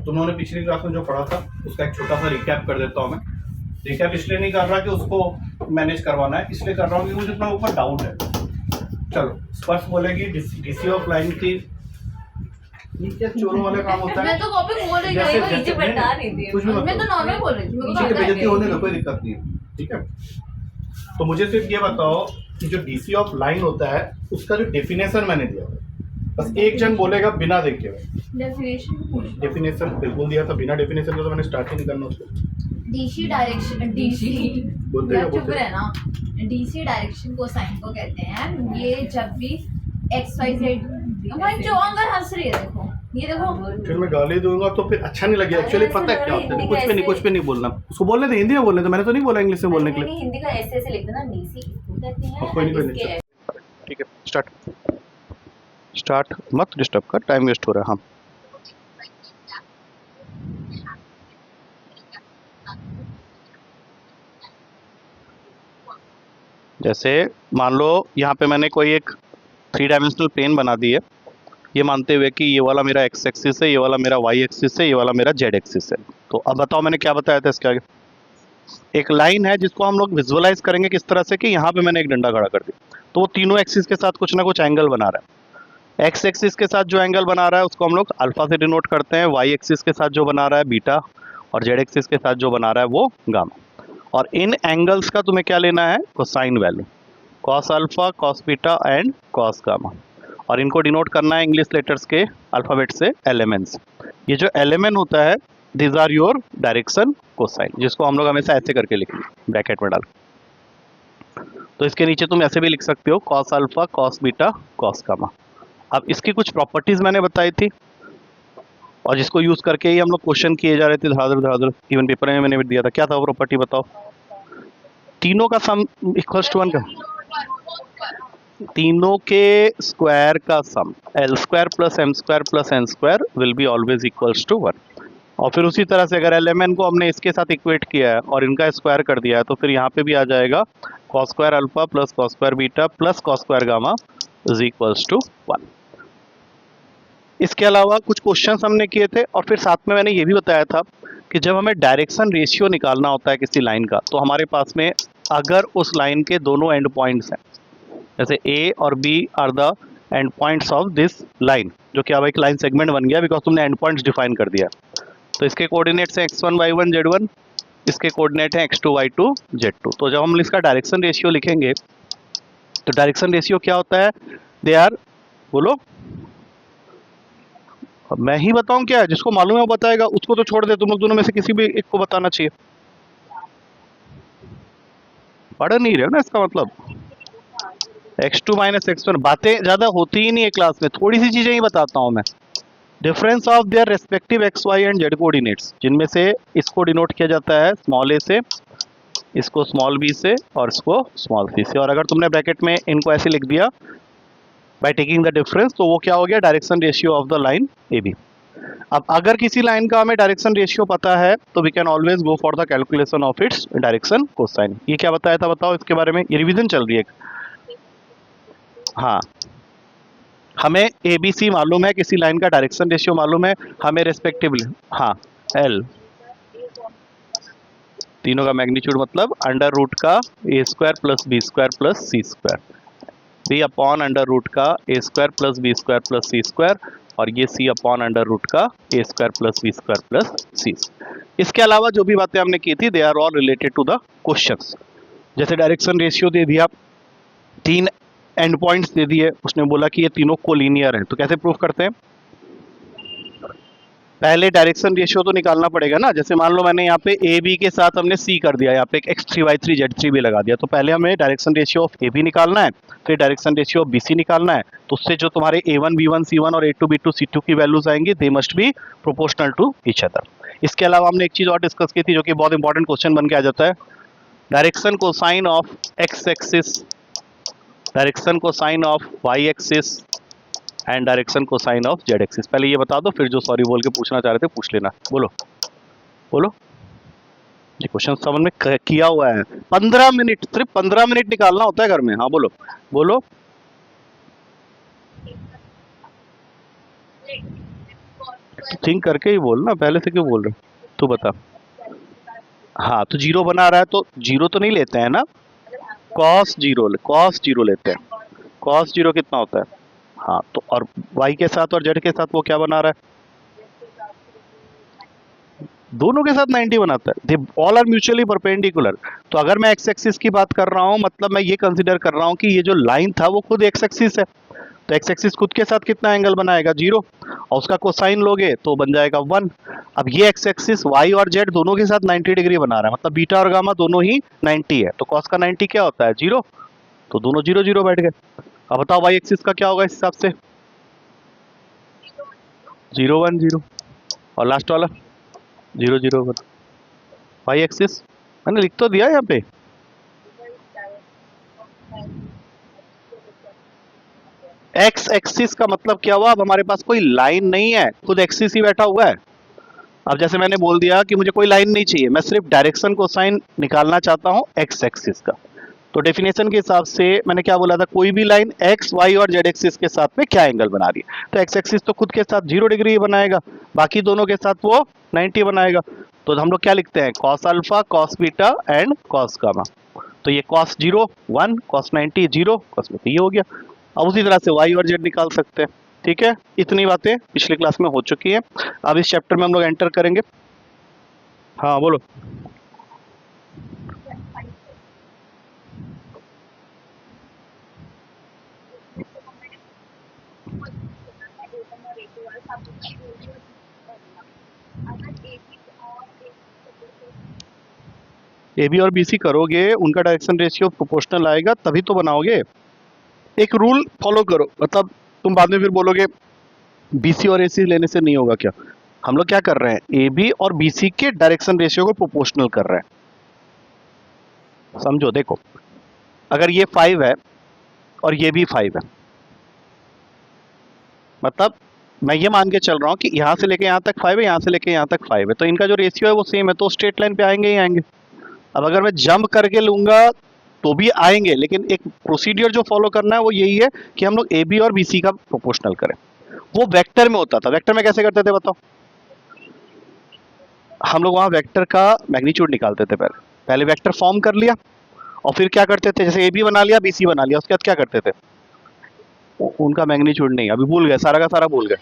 तुम लोगों ने पिछली क्लास में जो पढ़ा था उसका एक छोटा सा रिकैप कर देता हूँ मैं। रिकैप इसलिए नहीं कर रहा कि उसको मैनेज करवाना है, इसलिए कर रहा हूँ कि मुझे अपना ऊपर डाउट है। चलो स्पर्श बोलेगी डीसी ऑफ लाइन की, ये क्या चोरों वाले काम होता है। मैं तो कॉपी बोल रही थी, मैं नीचे बता रही थी, कुछ भी मैं तो नॉर्मल बोल रही थी, मेरे को नीचे तो की आता बेइज्जती है। होने दो, कोई दिक्कत नहीं है, ठीक है। तो मुझे सिर्फ ये बताओ कि जो डीसी ऑफ लाइन होता है उसका जो डेफिनेशन मैंने दिया है, बस एक जन बोलेगा बिना देखे हुए। डेफिनेशन बिल्कुल दिया था, बिना डेफिनेशन का तो मैंने स्टार्ट ही नहीं करना उसको। डीसी डायरेक्शन, डीसी बोलते यार क्या चुप बोलते रहना। डीसी डायरेक्शन को साइन को कहते हैं, ये जब भी एक्स वाई जेड। भाई जो अंदर हंस रही है देखो, ये देखो। फिर मैं गाली दूंगा तो फिर अच्छा नहीं लगेगा। एक्चुअली पता है क्या होता है, कुछ पे नहीं बोलना उसको, बोलने तो हिंदी में बोलने तो, मैंने तो नहीं बोला इंग्लिश में बोलने के लिए। हिंदी का ऐसे ऐसे लिख देना, डीसी इसको कहते हैं। कोई नहीं, ठीक है स्टार्ट मत डिस्टर्ब कर, टाइम वेस्ट हो रहा है। हाँ जैसे मान लो यहाँ पे मैंने कोई एक 3 डायमेंशनल प्लेन बना दी है, ये मानते हुए कि ये वाला मेरा एक्स एक्सिस है, ये वाला मेरा वाई एक्सिस है, ये वाला मेरा जेड एक्सिस है। तो अब बताओ मैंने क्या बताया था इसके आगे। एक लाइन है जिसको हम लोग विजुअलाइज करेंगे किस तरह से कि यहाँ पे मैंने एक डंडा खड़ा कर दिया, तो वो तीनों एक्सिस के साथ कुछ ना कुछ एंगल बना रहा है। एक्स एक्सिस के साथ जो एंगल बना रहा है उसको हम लोग अल्फा से डिनोट करते हैं, वाई एक्सिस के साथ जो बना रहा है बीटा, और जेड एक्सिस के साथ जो बना रहा है वो गामा। और इन एंगल्स का तुम्हें क्या लेना है, cosine value, cos alpha, cos beta and cos gamma. और इनको डिनोट करना है इंग्लिश लेटर्स के अल्फ़ाबेट से एलिमेंट्स। ये जो एलिमेंट होता है this are your direction cosine, जिसको हम लोग हमेशा ऐसे करके लिखेंगे ब्रैकेट में डाल। तो इसके नीचे तुम ऐसे भी लिख सकते हो cos alpha, cos beta, cos gamma. अब इसकी कुछ प्रॉपर्टीज मैंने बताई थी और जिसको यूज करके ही हम लोग क्वेश्चन किए जा रहे थे धड़ाधड़। इवन पेपर में मैंने भी दिया था, क्या था वो प्रॉपर्टी बताओ। तीनों का सम इक्वल्स टू 1 का, तीनों के स्क्वायर का sum L square plus M square plus N square will be always equals to 1। और फिर उसी तरह से अगर एलिमेंट को हमने इसके साथ इक्वेट किया है और इनका स्क्वायर कर दिया है तो फिर यहाँ पे भी आ जाएगा cos square alpha plus cos square beta plus cos square gamma is equals to 1। इसके अलावा कुछ क्वेश्चंस हमने किए थे और फिर साथ में मैंने ये भी बताया था कि जब हमें डायरेक्शन रेशियो निकालना होता है किसी लाइन का, तो हमारे पास में अगर उस लाइन के दोनों एंड पॉइंट्स हैं, जैसे ए और B are the end points of this line, जो कि अब एक लाइन सेगमेंट बन गया बिकॉज तुमने एंड पॉइंट्स डिफाइन कर दिया। तो इसके कोऑर्डिनेट्स हैं x1 y1 z1, इसके कोऑर्डिनेट हैं x2 y2 z2। तो जब हम इसका डायरेक्शन रेशियो लिखेंगे तो डायरेक्शन रेशियो क्या होता है, दे आर, बोलो मैं ही बताऊं क्या, जिसको मालूम है वो बताएगा, उसको तो छोड़ दे, तुम लोग दोनों में से किसी भी एक को बताना चाहिए। पढ़ नहीं रहे हो ना, इसका मतलब x2 माइनस x1। बातें ज़्यादा होती ही नहीं है क्लास में, थोड़ी सी चीज़ें ही बताता हूँ मैं। Difference of their respective X Y and Z coordinates, जिनमें से इसको डिनोट किया जाता है स्मॉल ए से, इसको स्मॉल बी से और इसको स्मॉल सी से। और अगर तुमने ब्रैकेट में इनको ऐसे लिख दिया बाय टेकिंग द डिफरेंस, तो वो क्या हो गया, direction ratio of the line A B. अब अगर किसी लाइन का हमें डायरेक्शन रेशियो पता है तो we can always go for the calculation of its direction cosine. ये क्या बताया था बताओ इसके बारे में, ये रिवीजन चल रही है। हाँ हमें ए बी सी मालूम है, किसी लाइन का डायरेक्शन रेशियो मालूम है हमें रेस्पेक्टिवली, हाँ एल, तीनों का मैग्नीट्यूड मतलब अंडर रूट का A square plus B square plus C square, B upon under root का A square plus B square plus C square, और ये सी अपॉन अंडर रूट का A square plus B square plus C. इसके अलावा जो भी बातें हमने की थी they are all related to the questions. जैसे डायरेक्शन रेशियो दे दिया, 3 एंड पॉइंट्स दे दिए, उसने बोला कि ये तीनों कोलिनियर हैं, तो कैसे प्रूव करते हैं। पहले डायरेक्शन रेशियो तो निकालना पड़ेगा ना। जैसे मान लो मैंने यहाँ पे ए बी के साथ हमने सी कर दिया, यहाँ पे एक x3 y3 z3 भी लगा दिया, तो पहले हमें direction ratio of A B निकालना है, फिर direction ratio of B C निकालना है। तो उससे जो तुम्हारे a1 b1 c1 और a2 b2 c2 की वैल्यूज आएंगी they must be proportional to each other. इसके अलावा हमने एक चीज और डिस्कस की थी जो कि बहुत इंपॉर्टेंट क्वेश्चन बन के आ जाता है, direction cosine of X axis, direction cosine of Y axis and direction cosine of Z axis. पहले ये बता दो, फिर जो सॉरी बोल के पूछना चाह रहे थे पूछ लेना। बोलो बोलो, ये क्वेश्चन समझ में किया हुआ है। 15 मिनट, सिर्फ 15 मिनट निकालना होता है घर में। हाँ बोलो बोलो। थिंक करके ही बोल ना, पहले से क्यों बोल रहे? तू बता। हाँ तो जीरो बना रहा है तो जीरो तो नहीं लेते हैं ना, कॉस जीरो लेते हैं। कॉस जीरो कितना होता है? हाँ तो और वाई के साथ और जेड के साथ वो क्या बना रहा है? दोनों के साथ 90 बनाता है। They all are mutually perpendicular. तो अगर मैं एक्स एक्सिस की बात कर रहा हूँ, मतलब मैं ये कंसीडर कर रहा हूँ कि ये जो लाइन था वो खुद एक्स एक्सिस है, तो एक्स एक्सिस खुद के साथ कितना एंगल बनाएगा? जीरो, और उसका कोसाइन लोगे तो बन जाएगा 1। अब ये एक्स एक्सिस वाई और जेड दोनों के साथ 90 डिग्री बना रहा है, मतलब बीटा और गामा दोनों ही 90 है, तो कॉस का 90 क्या होता है? जीरो। तो दोनों जीरो जीरो बैठ गए। अब बताओ वाई एक्सिस का क्या होगा इस हिसाब से? 0 1 0, और लास्ट वाला 0 0 1। वाई एक्सिस मैंने लिख तो दिया यहाँ पे। एक्स एक्सिस का मतलब क्या हुआ? अब हमारे पास कोई लाइन नहीं है, खुद एक्सिस ही बैठा हुआ है। अब जैसे मैंने बोल दिया कि मुझे कोई लाइन नहीं चाहिए, मैं सिर्फ डायरेक्शन कोसाइन निकालना चाहता हूँ एक्स एक्सिस का। तो डेफिनेशन के हिसाब से मैंने क्या बोला था? कोई भी लाइन एक्स वाई और जेड एक्सिस के साथ में क्या एंगल बना रही है? तो एक्स एक्सिस तो खुद के साथ 0 डिग्री बनाएगा, बाकी दोनों के साथ वो 90 बनाएगा। तो हम लोग क्या लिखते हैं? Cos alpha, cos beta and cos gamma. तो ये कॉस 0 1, कॉस 90 0, कॉस बीटा ये हो गया। अब उसी तरह से वाई और जेड निकाल सकते हैं। ठीक है, इतनी बातें पिछली क्लास में हो चुकी हैं। अब इस चैप्टर में हम लोग एंटर करेंगे। हाँ बोलो। ए बी और बी सी करोगे, उनका डायरेक्शन रेशियो प्रोपोर्शनल आएगा तभी तो बनाओगे। एक रूल फॉलो करो, मतलब तुम बाद में फिर बोलोगे बी सी और ए सी लेने से नहीं होगा क्या? हम लोग क्या कर रहे हैं? ए बी और बी सी के डायरेक्शन रेशियो को प्रोपोर्शनल कर रहे हैं। समझो, देखो अगर ये 5 है और ये भी 5 है, मतलब मैं ये मान के चल रहा हूँ कि यहाँ से लेके यहाँ तक 5 है, यहाँ से लेके यहाँ तक 5 है, तो इनका जो रेशियो है वो सेम है, तो स्ट्रेट लाइन पे आएंगे ही आएंगे। अब अगर मैं जंप करके लूंगा तो भी आएंगे, लेकिन एक प्रोसीडियर जो फॉलो करना है वो यही है कि हम लोग ए बी और बी सी का प्रोपोर्शनल करें। वो वेक्टर में होता था। वेक्टर में कैसे करते थे बताओ? हम लोग वहाँ वेक्टर का मैग्नीट्यूड निकालते थे। पहले पहले वेक्टर फॉर्म कर लिया और फिर क्या करते थे? जैसे ए बी बना लिया, बी सी बना लिया, उसके बाद क्या करते थे? उनका मैग्नीट्यूड नहीं, अभी भूल गए, सारा का सारा भूल गए।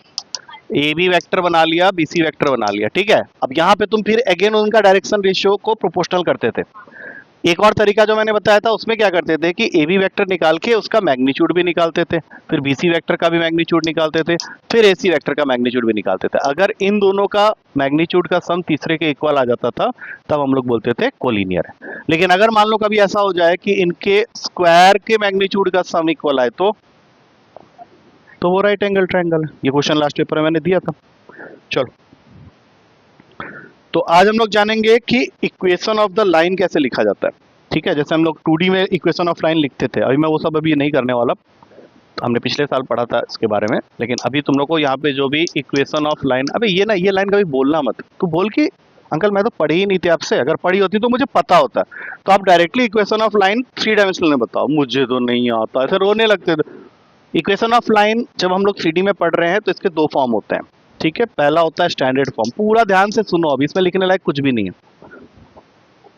ए बी वेक्टर बना लिया, बी सी वेक्टर बना लिया, ठीक है। अब यहाँ पे तुम फिर अगेन उनका डायरेक्शन रेशियो को प्रोपोर्शनल करते थे। एक और तरीका जो मैंने बताया था उसमें क्या करते थे कि ए बी वेक्टर निकाल के उसका मैग्नीट्यूड भी निकालते थे, फिर बी सी वेक्टर का भी मैग्नीट्यूड निकालते थे, फिर ए सी वेक्टर का मैग्नीट्यूड भी निकालते थे। अगर इन दोनों का मैग्नीट्यूड का सम तीसरे के इक्वल आ जाता था तब हम लोग बोलते थे कोलिनियर है। लेकिन अगर मान लो कभी ऐसा हो जाए कि इनके स्क्वायर के मैग्नीट्यूड का सम इक्वल आए तो वो राइट एंगल ट्रायंगल है। ये क्वेश्चन लास्ट पेपर में मैंने दिया था। चलो, तो आज हम लोग जानेंगे कि इक्वेशन ऑफ द लाइन कैसे लिखा जाता है। ठीक है, जैसे हम लोग 2D में इक्वेशन ऑफ लाइन लिखते थे, अभी मैं वो सब अभी नहीं करने वाला, हमने पिछले साल पढ़ा था इसके बारे में। लेकिन अभी तुम लोग को यहाँ पे जो भी इक्वेशन ऑफ लाइन, अबे ये ना, ये लाइन कभी बोलना मत, तू बोल कि अंकल मैं तो पढ़ी ही नहीं थी आपसे, अगर पढ़ी होती तो मुझे पता होता। तो आप directly equation of line 3 dimensional में बताओ, मुझे तो नहीं आता, ऐसे रोने लगते थे। इक्वेशन ऑफ लाइन जब हम लोग 3D में पढ़ रहे हैं तो इसके 2 फॉर्म होते हैं। ठीक है, पहला होता है स्टैंडर्ड फॉर्म, पूरा ध्यान से सुनो, अभी इसमें लिखने लायक कुछ भी नहीं है,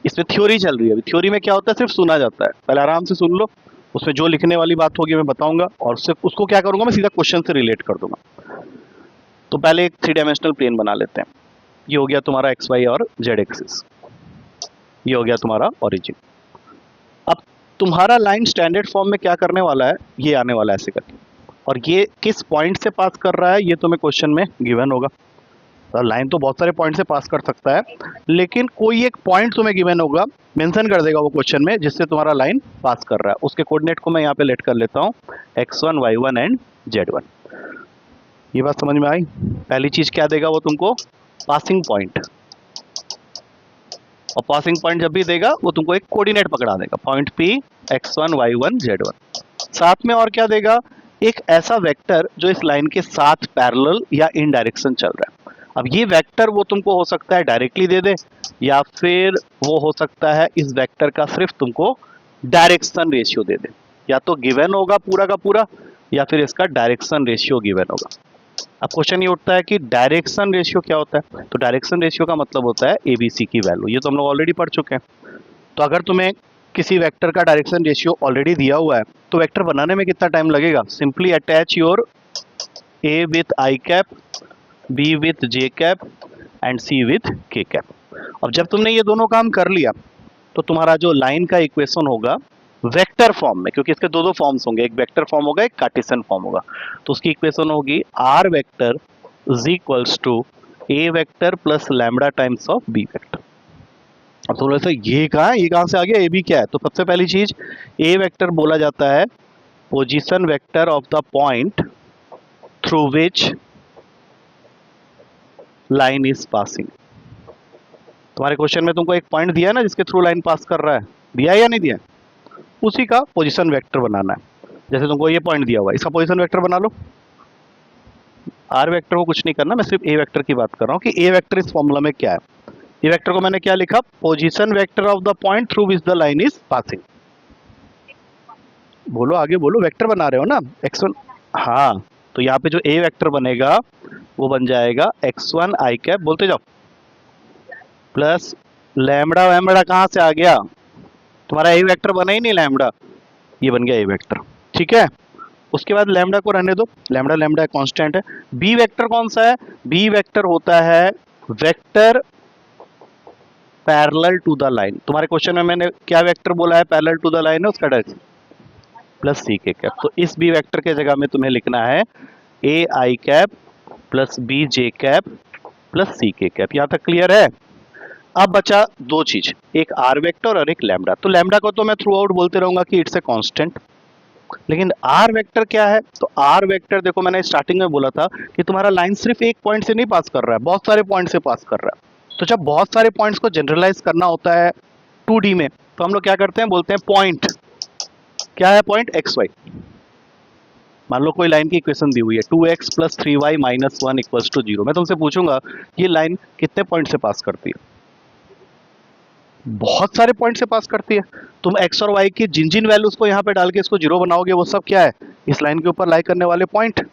इसमें थ्योरी चल रही है। अभी थ्योरी में क्या होता है, सिर्फ सुना जाता है, पहले आराम से सुन लो, उसमें जो लिखने वाली बात होगी मैं बताऊंगा, और सिर्फ उसको क्या करूंगा, मैं सीधा क्वेश्चन से रिलेट कर दूंगा। तो पहले एक 3 डायमेंशनल प्लेन बना लेते हैं। ये हो गया तुम्हारा एक्स वाई और जेड एक्सिस, ये हो गया तुम्हारा ओरिजिन। अब तुम्हारा लाइन स्टैंडर्ड फॉर्म में क्या करने वाला है, ये आने वाला है ऐसे करके, और ये किस पॉइंट से पास कर रहा है ये तुम्हें क्वेश्चन में गिवन होगा। लाइन तो बहुत सारे पॉइंट से पास कर सकता है, लेकिन कोई एक पॉइंट तुम्हें गिवन होगा, मेंशन कर देगा वो क्वेश्चन में, जिससे तुम्हारा लाइन पास कर रहा है। उसके कोऑर्डिनेट को मैं यहाँ पे लेट कर लेता हूँ x1 y1 एंड z1। ये बात समझ में आई? पहली चीज क्या देगा वो तुमको? पासिंग पॉइंट, और पासिंग पॉइंट जब भी देगा वो तुमको एक कोऑर्डिनेट पकड़ा देगा, point P x1 y1 z1। साथ में और क्या देगा? एक ऐसा वेक्टर जो इस लाइन के साथ पैरेलल या इन डायरेक्शन चल रहा है। अब ये वेक्टर वो तुमको हो सकता है डायरेक्टली दे दे, या फिर वो हो सकता है इस वेक्टर का सिर्फ तुमको डायरेक्शन रेशियो दे दे। या तो गिवन होगा पूरा का पूरा, या फिर इसका डायरेक्शन रेशियो गिवन होगा। अब क्वेश्चन ये उठता है कि डायरेक्शन रेशियो क्या होता है। तो डायरेक्शन रेशियो का मतलब होता है एबीसी की वैल्यू, ये तो हम लोग ऑलरेडी पढ़ चुके हैं। तो अगर तुम्हें किसी वेक्टर का डायरेक्शन रेशियो ऑलरेडी दिया हुआ है तो वेक्टर बनाने में कितना टाइम लगेगा? Simply attach your A with I cap, B with J cap and C with K cap. अब जब तुमने ये दोनों काम कर लिया तो तुम्हारा जो लाइन का इक्वेशन होगा वेक्टर फॉर्म में, क्योंकि इसके दो फॉर्म्स होंगे, एक वेक्टर फॉर्म होगा, एक कार्टेशियन फॉर्म होगा, तो उसकी इक्वेशन होगी R vector is equals to A vector plus lambda times of B vector. अब थोड़ा सा ये कहाँ से आ गया, ए बी क्या है? तो सबसे पहली चीज ए वेक्टर बोला जाता है position vector of the point through which line is passing. तुम्हारे क्वेश्चन में तुमको एक पॉइंट दिया है ना जिसके थ्रू लाइन पास कर रहा है, दिया है या नहीं दिया है? उसी का पोजीशन वेक्टर बनाना है। जैसे तुमको ये पॉइंट दिया हुआ है, इसका पोजीशन वेक्टर बना लो। आर वेक्टर को कुछ नहीं करना, मैं सिर्फ ए वेक्टर की बात कर रहा हूँ कि ए वेक्टर इस फॉर्मूला में क्या है। ए वेक्टर को मैंने क्या लिखा? Position vector of the point through which the line is passing. बोलो आगे बोलो, वेक्टर बना रहे हो ना x1। हाँ, तो यहाँ पे जो ए वेक्टर बनेगा वो बन जाएगा x1 आई कैप, बोलते जाओ, प्लस लैम्बडा। वैम्बडा कहाँ से आ गया? तुम्हारा ए वेक्टर बना ही नहीं लैम्बडा, ये बन गया ए वेक्टर, ठीक है। उसके बाद लैम्बडा को रहने दो, लैम्बडा लैम्बडा कांस्टेंट है। बी वेक्टर कौन सा है? बी वेक्टर होता है vector parallel to the line. तुम्हारे क्वेश्चन में मैंने क्या वेक्टर बोला है? पैरेलल टू द लाइन है, उसका direction plus C K cap. तो इस बी वेक्टर के जगह में तुम्हें लिखना है A I cap plus B J cap plus C K cap. यहां तक क्लियर है? अब बचा दो चीज, एक आर वेक्टर और एक लैम्बडा। तो लैम्बडा को तो मैं थ्रू आउट बोलते रहूंगा कि इट्स ए कांस्टेंट, लेकिन आर वेक्टर क्या है? तो आर वेक्टर देखो, मैंने स्टार्टिंग में बोला था कि तुम्हारा लाइन सिर्फ एक पॉइंट से नहीं पास कर रहा है, बहुत सारे पॉइंट से पास कर रहा है। तो जब बहुत सारे पॉइंट्स को जनरलाइज करना होता है 2D में, तो हम लोग क्या करते हैं? बोलते हैं पॉइंट। क्या है पॉइंट? X Y. मान लो कोई लाइन की इक्वेशन दी हुई है 2x plus 3y minus 1 equals to 0। मैं तुमसे पूछूंगा ये लाइन कितने पॉइंट से पास करती है? बहुत सारे पॉइंट से पास करती है। तुम x और y की जिन जिन वैल्यूज को यहाँ पे डाल के इसको 0 बनाओगे वो सब क्या है? इस लाइन के ऊपर लाई करने वाले पॉइंट।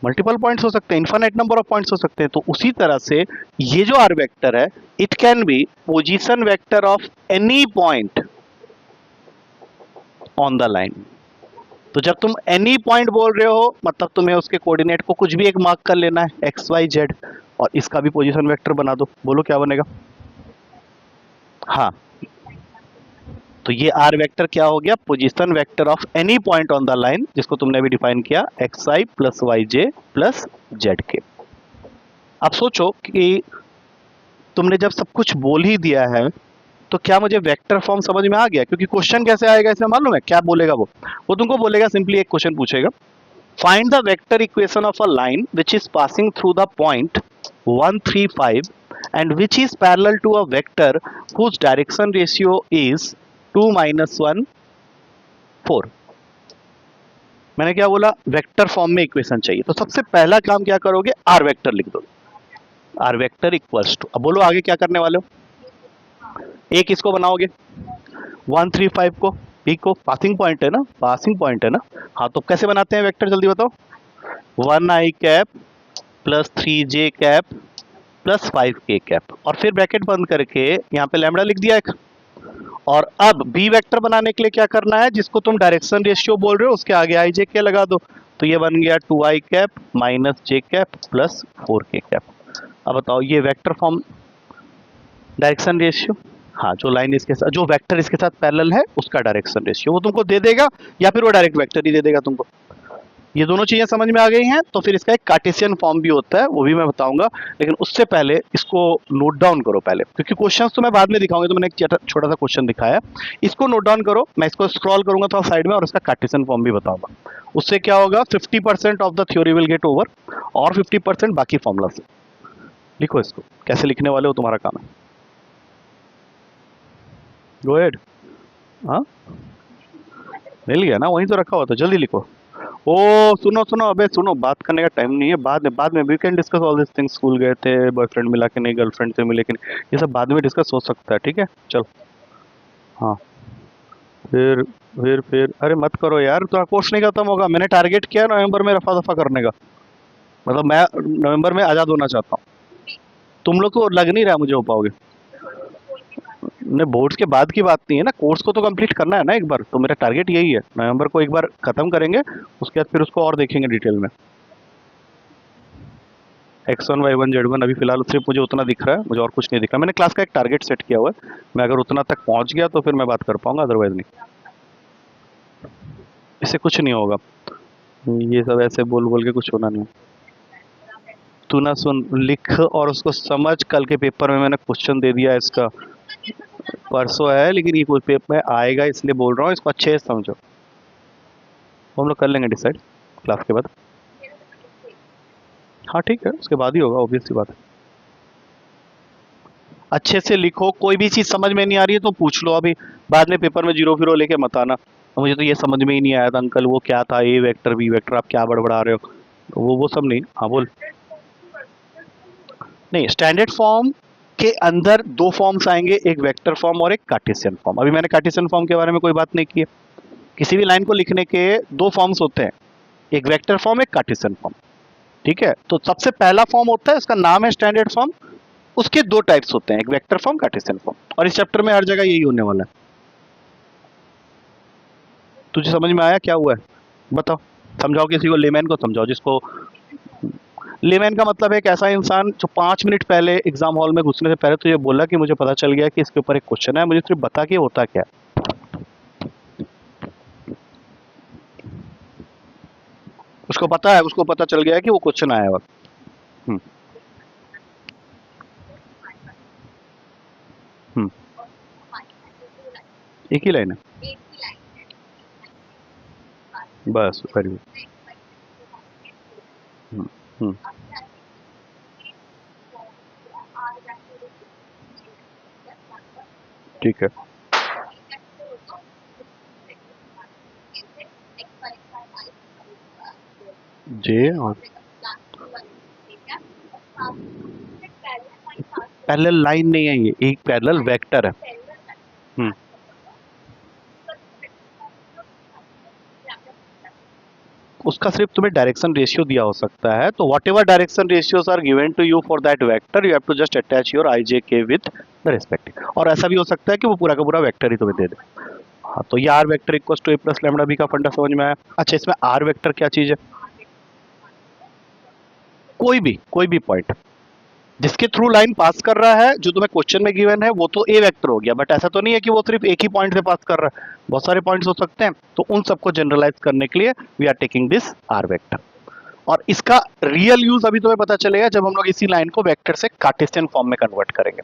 मल्टीपल पॉइंट्स हो सकते हैं, इनफाइनाइट नंबर ऑफ पॉइंट्स हो सकते हैं। तो उसी तरह से ये जो आर वेक्टर है, it can be position vector of any point on the line. तो जब तुम एनी पॉइंट बोल रहे हो मतलब तुम्हें उसके कोऑर्डिनेट को कुछ भी एक मार्क कर लेना है, एक्स वाई जेड, और इसका भी पोजीशन वेक्टर बना दो। बोलो क्या बनेगा? हाँ, तो ये आर वेक्टर क्या हो गया? Position vector of any point on the line, जिसको तुमने अभी डिफाइन किया एक्स आई प्लस वाई जे प्लस जेड के। अब सोचो कि तुमने जब सब कुछ बोल ही दिया है तो क्या मुझे वेक्टर फॉर्म समझ में आ गया? क्योंकि क्वेश्चन कैसे आएगा इसमें मालूम है क्या बोलेगा? वो तुमको बोलेगा, सिंपली एक क्वेश्चन पूछेगा, find the vector equation of a line which is passing through the point 1 3 5 and which is parallel to a vector whose direction ratio is 2 minus 1 4। मैंने क्या बोला? वेक्टर फॉर्म में इक्वेशन चाहिए। तो सबसे पहला काम क्या करोगे? आर वेक्टर लिख दो, आर वेक्टर इक्वल्स टू, अब बोलो आगे क्या करने वाले हो? एक इसको बनाओगे 1 3 5 को, पी को पासिंग पॉइंट है ना, पासिंग पॉइंट है ना। हाँ, तो कैसे बनाते हैं वेक्टर, जल्दी बताओ। 1 आई कैप प्लस 3 जे कैप प्लस 5 के कैप, और फिर ब्रैकेट बंद करके यहाँ पे लैम्बडा लिख दिया एक। और अब बी वेक्टर बनाने के लिए क्या करना है? जिसको तुम डायरेक्शन रेशियो बोल रहे हो उसके आगे आई जे के लगा दो। तो ये बन गया 2 आई कैप माइनस जे कैप प्लस 4 के कैप। अब बताओ ये वेक्टर फॉर्म डायरेक्शन रेशियो, हाँ, जो लाइन इसके साथ, जो वेक्टर इसके साथ पैरेलल है उसका डायरेक्शन रेशियो वो तुमको दे देगा, या फिर वो डायरेक्ट वेक्टर ही दे देगा तुमको। ये दोनों चीजें समझ में आ गई हैं। तो फिर इसका एक कार्टेशियन फॉर्म भी होता है, वो भी मैं बताऊंगा, लेकिन उससे पहले इसको नोट डाउन करो पहले, क्योंकि क्वेश्चंस तो मैं बाद में दिखाऊंगा। तो मैंने एक छोटा सा क्वेश्चन दिखाया, इसको नोट डाउन करो। मैं इसको स्क्रॉल करूंगा थोड़ा साइड में और इसका कार्टेशियन फॉर्म भी बताऊंगा। उससे क्या होगा? 50% of the theory will get over और 50% बाकी फॉर्मूला से। लिखो इसको, कैसे लिखने वाले हो तुम्हारा काम है। Go ahead. हाँ, मिल गया ना, वहीं तो रखा हुआ था, जल्दी लिखो। ओ सुनो सुनो, अबे सुनो, बात करने का टाइम नहीं है, बाद में we can discuss all this things. School गए थे, बॉयफ्रेंड मिला कि नहीं, गर्लफ्रेंड से मिले कि नहीं, ये सब बाद में डिस्कस हो सकता है, ठीक है? चलो, हाँ, फिर अरे मत करो यार, तो कोर्स नहीं खत्म होगा। मैंने टारगेट किया नवंबर में रफा दफा करने का। मतलब मैं नवंबर में आज़ाद होना चाहता हूँ। तुम लोग को लग नहीं रहा मुझे हो पाओगे। नहीं, बोर्ड्स के बाद की बात नहीं है ना, कोर्स को तो कंप्लीट करना है ना एक बार, तो मेरा टारगेट यही है, नवंबर को एक बार खत्म करेंगे, उसके बाद फिर उसको और देखेंगे डिटेल में। X1 Y1 Z1 अभी फिलहाल सिर्फ मुझे उतना दिख रहा है, मुझे और कुछ नहीं दिख रहा। मैंने क्लास का एक टारगेट सेट किया हुआ है, मैं अगर उतना तक पहुंच गया तो फिर मैं बात कर पाऊंगा, अदरवाइज नहीं। इससे कुछ नहीं होगा, ये सब ऐसे बोल बोल के कुछ होना नहीं। तू ना सुन, लिख और उसको समझ। कल के पेपर में मैंने क्वेश्चन दे दिया इसका, परसों है लेकिन ये कुछ पेपर में आएगा, इसलिए बोल रहा हूँ, इसको अच्छे से समझो। हम लोग कर लेंगे डिसाइड क्लास के बाद। हाँ ठीक है, उसके बाद ही होगा, ऑब्वियस सी बात है। अच्छे से लिखो, कोई भी चीज़ समझ में नहीं आ रही है तो पूछ लो अभी, बाद में पेपर में जीरो फिरो लेके मत आना, तो मुझे तो ये समझ में ही नहीं आया था अंकल, वो क्या था, ए वेक्टर बी वेक्टर, आप क्या बड़बड़ा रहे हो, तो वो सब नहीं। हाँ बोल। नहीं, स्टैंडर्ड फॉर्म के अंदर दो फॉर्म्स आएंगे, एक वेक्टर फॉर्म और एक कार्टेशियन फॉर्म। अभी मैंने कार्टेशियन फॉर्म के बारे में कोई बात नहीं की है। किसी भी लाइन को लिखने के दो फॉर्म्स होते हैं, एक वेक्टर फॉर्म, एक कार्टेशियन फॉर्म। ठीक है, तो सबसे पहला फॉर्म होता है, उसका नाम है स्टैंडर्ड फॉर्म। उसके दो टाइप्स होते हैं, एक वेक्टर फॉर्म, कार्टेशियन फॉर्म, और इस चैप्टर में हर जगह यही होने वाला है। तुझे समझ में आया क्या हुआ है, बताओ। समझाओ, किसी को लेमैन को समझाओ, जिसको लेमैन का मतलब है एक ऐसा इंसान जो 5 मिनट पहले एग्जाम हॉल में घुसने से पहले तो ये बोला कि मुझे पता चल गया कि इसके ऊपर एक क्वेश्चन है, मुझे सिर्फ बता कि होता क्या है। उसको पता है, उसको पता चल गया है कि वो क्वेश्चन आया है। हम्म हम्म एक ही लाइन है, बस, वेरी गुड। हम्म हम्म ठीक है। जे और पैरेलल लाइन नहीं है, ये एक पैरेलल वेक्टर है। हम्म उसका सिर्फ तुम्हें डायरेक्शन रेशियो दिया हो सकता है, तो whatever direction ratios are given to you for that vector, you have to just attach your I J K with the respective. और ऐसा भी हो सकता है कि वो पूरा का पूरा वेक्टर ही तुम्हें दे दे। हाँ, तो ये R vector equals to A plus lambda B का फंडा समझ में आया। अच्छा, इसमें आर वेक्टर क्या चीज है, कोई भी पॉइंट जिसके थ्रू लाइन पास कर रहा है, जो तुम्हें क्वेश्चन में गिवन है, वो तो ए वेक्टर हो गया, बट ऐसा तो नहीं है कि वो सिर्फ एक ही पॉइंट से पास कर रहा है, बहुत सारे पॉइंट्स हो सकते हैं, तो उन सबको जनरलाइज करने के लिए we are taking this R vector. और इसका रियल यूज अभी तुम्हें पता चलेगा जब हम लोग इसी लाइन को वेक्टर से कार्टेशियन फॉर्म में कन्वर्ट करेंगे।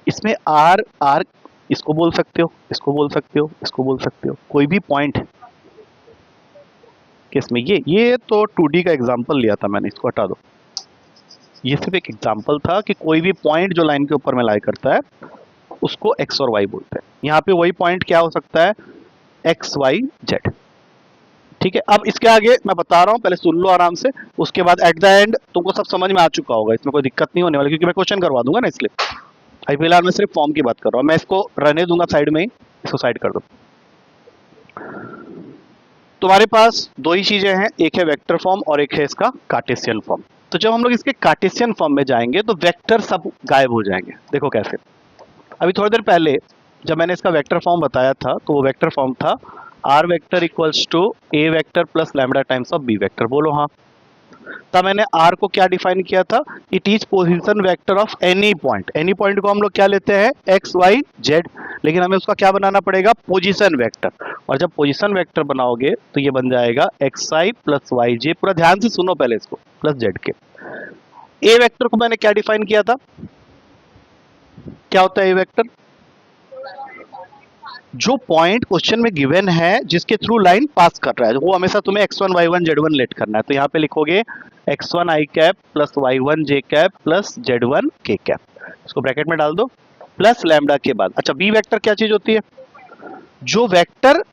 इसमें आर आर इसको बोल सकते हो, इसको बोल सकते हो, इसको बोल सकते हो, कोई भी पॉइंट किसमें, ये तो 2D का एग्जांपल लिया था मैंने, इसको हटा दो। ये सिर्फ एक एग्जांपल था कि कोई भी पॉइंट जो लाइन के ऊपर में लाई करता है उसको एक्स और वाई बोलते हैं। यहाँ पे वही पॉइंट क्या हो सकता है, एक्स वाई जेड। ठीक है, अब इसके आगे मैं बता रहा हूं, पहले सुन लो आराम से, उसके बाद एट द एंड तुमको सब समझ में आ चुका होगा, इसमें कोई दिक्कत नहीं होने वाली, क्योंकि मैं क्वेश्चन करवा दूंगा ना, इसलिए अभी फिलहाल मैं सिर्फ फॉर्म की बात कर रहा हूँ, मैं इसको रहने दूंगा साइड में ही, इसको साइड कर दो। तुम्हारे पास दो ही चीजें हैं, एक है वेक्टर फॉर्म और एक है इसका कार्टेशियन फॉर्म। तो जब हम लोग इसके कार्टेशियन फॉर्म में जाएंगे तो वेक्टर सब गायब हो जाएंगे। देखो कैसे, अभी थोड़ी देर पहले जब मैंने इसका वेक्टर फॉर्म बताया था तो वो वेक्टर फॉर्म था R vector equals to A vector plus lambda times of B vector. बोलो हाँ। तब मैंने आर को क्या डिफाइन किया था, it is position vector of any point. Any point को हम लोग क्या लेते हैं, एक्स वाई जेड, लेकिन हमें उसका क्या बनाना पड़ेगा, पोजीशन वेक्टर। और जब पोजीशन वेक्टर बनाओगे तो ये बन जाएगा एक्स आई प्लस वाई जे, पूरा ध्यान से सुनो पहले इसको, प्लस जेड के। ए वेक्टर को मैंने क्या डिफाइन किया था, क्या होता है ए वेक्टर, जो पॉइंट क्वेश्चन में गिवन है जिसके थ्रू लाइन पास कर रहा है, वो हमेशा तुम्हें x1 y1 z1 लेट करना है। तो यहाँ पे लिखोगे x1 i cap plus y1 j cap plus z1 k cap, इसको ब्रैकेट में डाल दो, प्लस लैम्डा के बाद। अच्छा, बी वेक्टर क्या चीज होती है, जो वेक्टर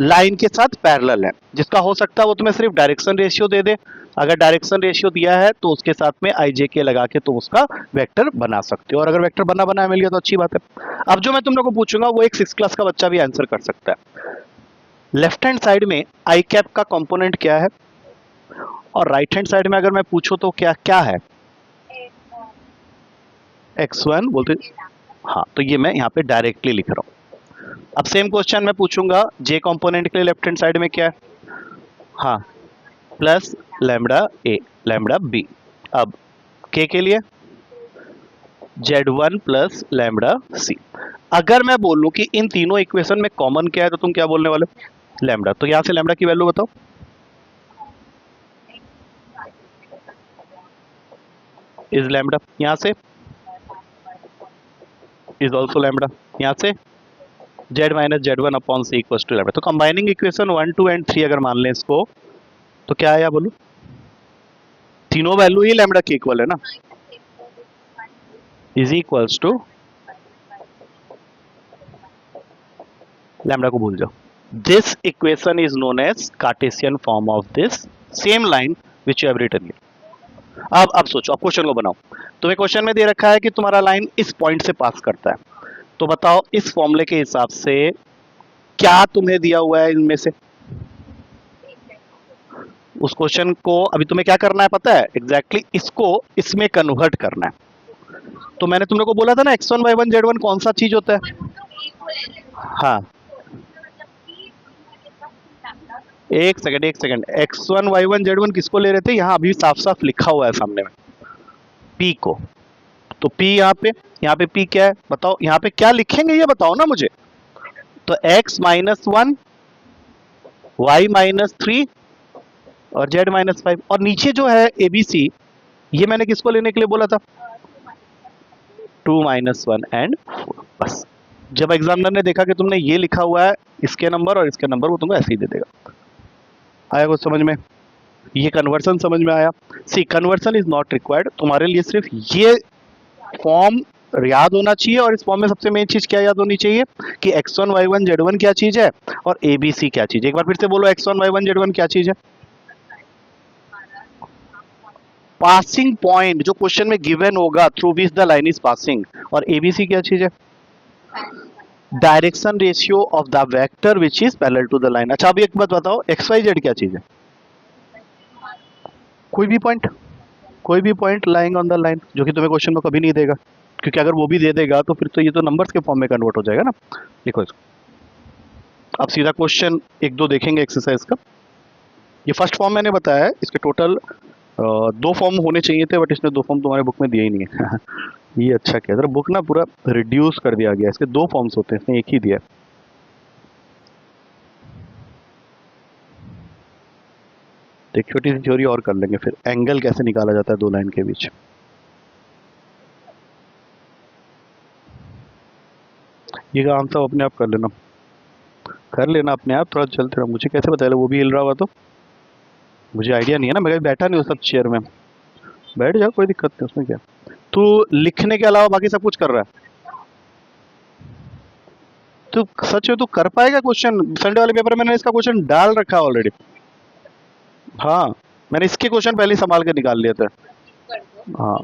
लाइन के साथ पैरेलल है, जिसका हो सकता है वो तुम्हें सिर्फ डायरेक्शन रेशियो दे दे, अगर डायरेक्शन रेशियो दिया है तो उसके साथ में आई जे के लगा के तुम उसका वेक्टर बना सकते हो, और अगर वेक्टर बना बनाया मिल गया तो अच्छी बात है। अब जो मैं तुम लोग को पूछूंगा वो एक 6th क्लास का बच्चा भी आंसर कर सकता है। लेफ्ट हैंड साइड में आई कैप का कंपोनेंट क्या है, और राइट हैंड साइड में अगर मैं पूछूं तो क्या क्या है, x1 बोलते, हाँ तो ये मैं यहाँ पे डायरेक्टली लिख रहा हूँ। अब सेम क्वेश्चन मैं पूछूंगा जे कंपोनेंट के लिए लेफ्ट हैंड साइड में क्या है, हाँ प्लस लैम्बडा ए लैम्बडा बी। अब के लिए z1 प्लस लैम्बडा सी। अगर मैं बोलूं कि इन तीनों इक्वेशन में कॉमन क्या है तो तुम क्या बोलने वाले हो, लैम्बडा। तो यहां से लैम्बडा की वैल्यू बताओ, इज लैम्बडा, यहां से इज ऑल्सो लैम्बडा, यहां से z minus z1 upon C equal to lambda. तो कंबाइनिंग इक्वेशन 1 2 एंड 3 अगर मान लें इसको तो क्या आया बोलो, तीनों वैल्यू ही लैम्बडा के इक्वल है ना, इज इक्वल्स टू लैम्बडा को भूल जाओ। This equation is known as Cartesian form of this same line which you have written here. अब सोचो, अब क्वेश्चन को बनाओ। तुम्हें क्वेश्चन में दे रखा है कि तुम्हारा लाइन इस पॉइंट से पास करता है, तो बताओ इस फॉर्मूले के हिसाब से क्या तुम्हें दिया हुआ है इनमें से। उस क्वेश्चन को अभी तुम्हें क्या करना है पता है, एग्जैक्टली इसको इसमें कन्वर्ट करना है। तो मैंने तुमने को बोला था ना x1 y1 z1 कौन सा चीज होता है, हाँ एक सेकंड, x1 y1 z1 किसको ले रहे थे, यहाँ अभी साफ साफ लिखा हुआ है सामने में p को। तो p यहाँ पे p क्या है बताओ, यहाँ पे क्या लिखेंगे ये बताओ ना मुझे। तो x माइनस 1 y माइनस 3 और z माइनस 5, और नीचे जो है ABC ये मैंने किसको लेने के लिए बोला था, 2 माइनस 1 एंड 4। बस जब एग्जामिनर ने देखा कि तुमने ये लिखा हुआ है इसके नंबर और इसके नंबर, वो तुमको ऐसे ही दे देगा। आया कुछ समझ में, ये कन्वर्सन समझ में आया। सी कन्वर्सन इज नॉट रिक्वायर्ड, तुम्हारे लिए सिर्फ ये फॉर्म याद होना चाहिए। और इस फॉर्म में सबसे मेन चीज क्या याद होनी चाहिए कि x1 y1 z1 क्या चीज है और ABC क्या चीज है। एक बार फिर से बोलो, x1 y1 z1 क्या चीज है, पासिंग पॉइंट जो क्वेश्चन में गिवन होगा through which the line is passing. और ABC क्या चीज है, direction ratio of the vector which is parallel to the line. अच्छा अभी एक बात बताओ, XYZ क्या चीज है, कोई भी point lying on the line, जो कि तुम्हें क्वेश्चन में कभी नहीं देगा, क्योंकि अगर वो भी दे देगा तो फिर तो ये तो नंबर्स के फॉर्म में कन्वर्ट हो जाएगा ना। लिखो इसको। अब सीधा क्वेश्चन 1 2 देखेंगे एक्सरसाइज का। ये फर्स्ट फॉर्म मैंने बताया है, इसके टोटल 2 फॉर्म होने चाहिए थे, बट इसने 2 फॉर्म तुम्हारे बुक में दिए ही नहीं है ये अच्छा किया, बुक ना पूरा रिड्यूस कर दिया गया, इसके 2 फॉर्म्स होते हैं, इसने एक ही दिया। एक छोटी सी थ्योरी और कर लेंगे, फिर एंगल कैसे निकाला जाता है 2 लाइन के बीच। ये काम सब अपने आप कर लेना अपने आप, थोड़ा चलते रहो। मुझे कैसे बताया, वो भी हिल रहा हुआ तो मुझे आइडिया नहीं है ना, मैं कभी बैठा नहीं हूँ सब चेयर में। बैठ जाओ, कोई दिक्कत नहीं, उसमें क्या। तू लिखने के अलावा बाकी सब कुछ कर रहा है, तू सच में तू कर पाएगा क्वेश्चन। संडे वाले पेपर में मैंने इसका क्वेश्चन डाल रखा है ऑलरेडी। हाँ मैंने इसके क्वेश्चन पहले ही संभाल के निकाल लिए थे। हाँ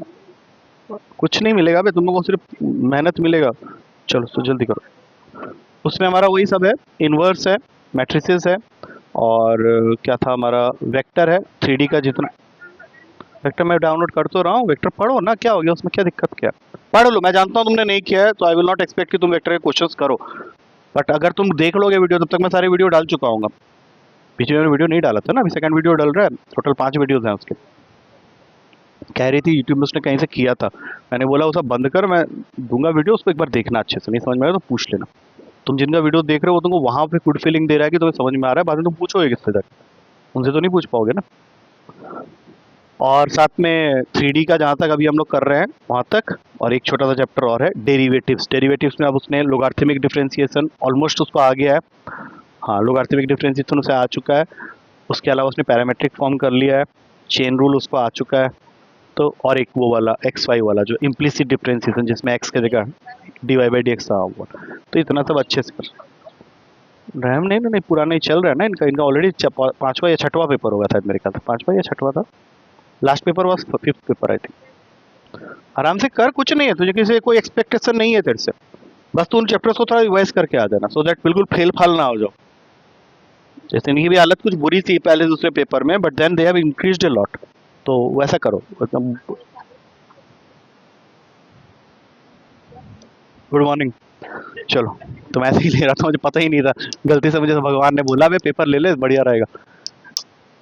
कुछ नहीं मिलेगा बे तुम लोगों को, सिर्फ मेहनत मिलेगा। चलो तो जल्दी करो। उसमें हमारा वही सब है, इनवर्स है, मैट्रिसेस है, और क्या था हमारा, वेक्टर है 3D का। जितना वेक्टर मैं डाउनलोड कर तो रहा हूँ, वेक्टर पढ़ो ना, क्या हो गया उसमें, क्या दिक्कत क्या, पढ़ लो। मैं जानता हूँ तुमने नहीं किया है, तो आई विल नॉट एक्सपेक्ट कि तुम वेक्टर के क्वेश्चंस करो, बट अगर तुम देख लोगे वीडियो, तब तक मैं सारे वीडियो डाल चुका हूँ। बीच में वीडियो नहीं डाला था ना, अभी सेकंड वीडियो डाल रहा है, टोटल 5 वीडियोस हैं उसके। कह रही थी यूट्यूब में उसने कहीं से किया था, मैंने बोला वो सब बंद कर, मैं दूंगा वीडियो, उसको एक बार देखना अच्छे से, नहीं समझ में आया तो पूछ लेना। तुम जिनका वीडियो देख रहे हो वो तुमको वहाँ पे गुड फीलिंग दे रहा है कि तुम्हें समझ में आ रहा है, बाद में तुम पूछोगे किससे तक, उनसे तो नहीं पूछ पाओगे ना। और साथ में 3D का जहाँ तक अभी हम लोग कर रहे हैं वहाँ तक, और एक छोटा सा चैप्टर और है डेरिवेटिव्स। डेरिवेटिव्स में अब उसने लोगार्थमिक डिफरेंशिएशन ऑलमोस्ट उसको आ गया है, हाँ लोगार्थमिक डिफरेंशिएशन उसे आ चुका है। उसके अलावा उसने पैरामेट्रिक फॉर्म कर लिया है, चेन रूल उसको आ चुका है। तो और एक वो वाला XY वाला जो इम्प्लिसिट डिफरेंशिएशन, जिसमें x के जगह dy/dx आ हुआ, तो इतना सब अच्छे से कर रैम नहीं पुराना ही चल रहा है ना इनका ऑलरेडी 5वां या 6वां पेपर होगा शायद, मेरे ख्याल से 5वां या 6वां था। Last paper was 5th paper I think. आराम से कर, कुछ नहीं है तुझे, किसी कोई एक्सपेक्टेशन नहीं है तेरे से, बस तू उन चैप्टर्स को थोड़ा रिवाइज करके आ जाना, सो दैट बिल्कुल फेल फाल ना हो जाओ। जैसे इनकी भी हालत कुछ बुरी थी पहले दूसरे पेपर में, but then they have increased a lot. तो वैसा करो एकदम। Good morning. चलो, तो मैं ऐसे ही ले रहा था, मुझे पता ही नहीं था, गलती से मुझे तो भगवान ने बोला मैं पेपर ले ले, बढ़िया रहेगा।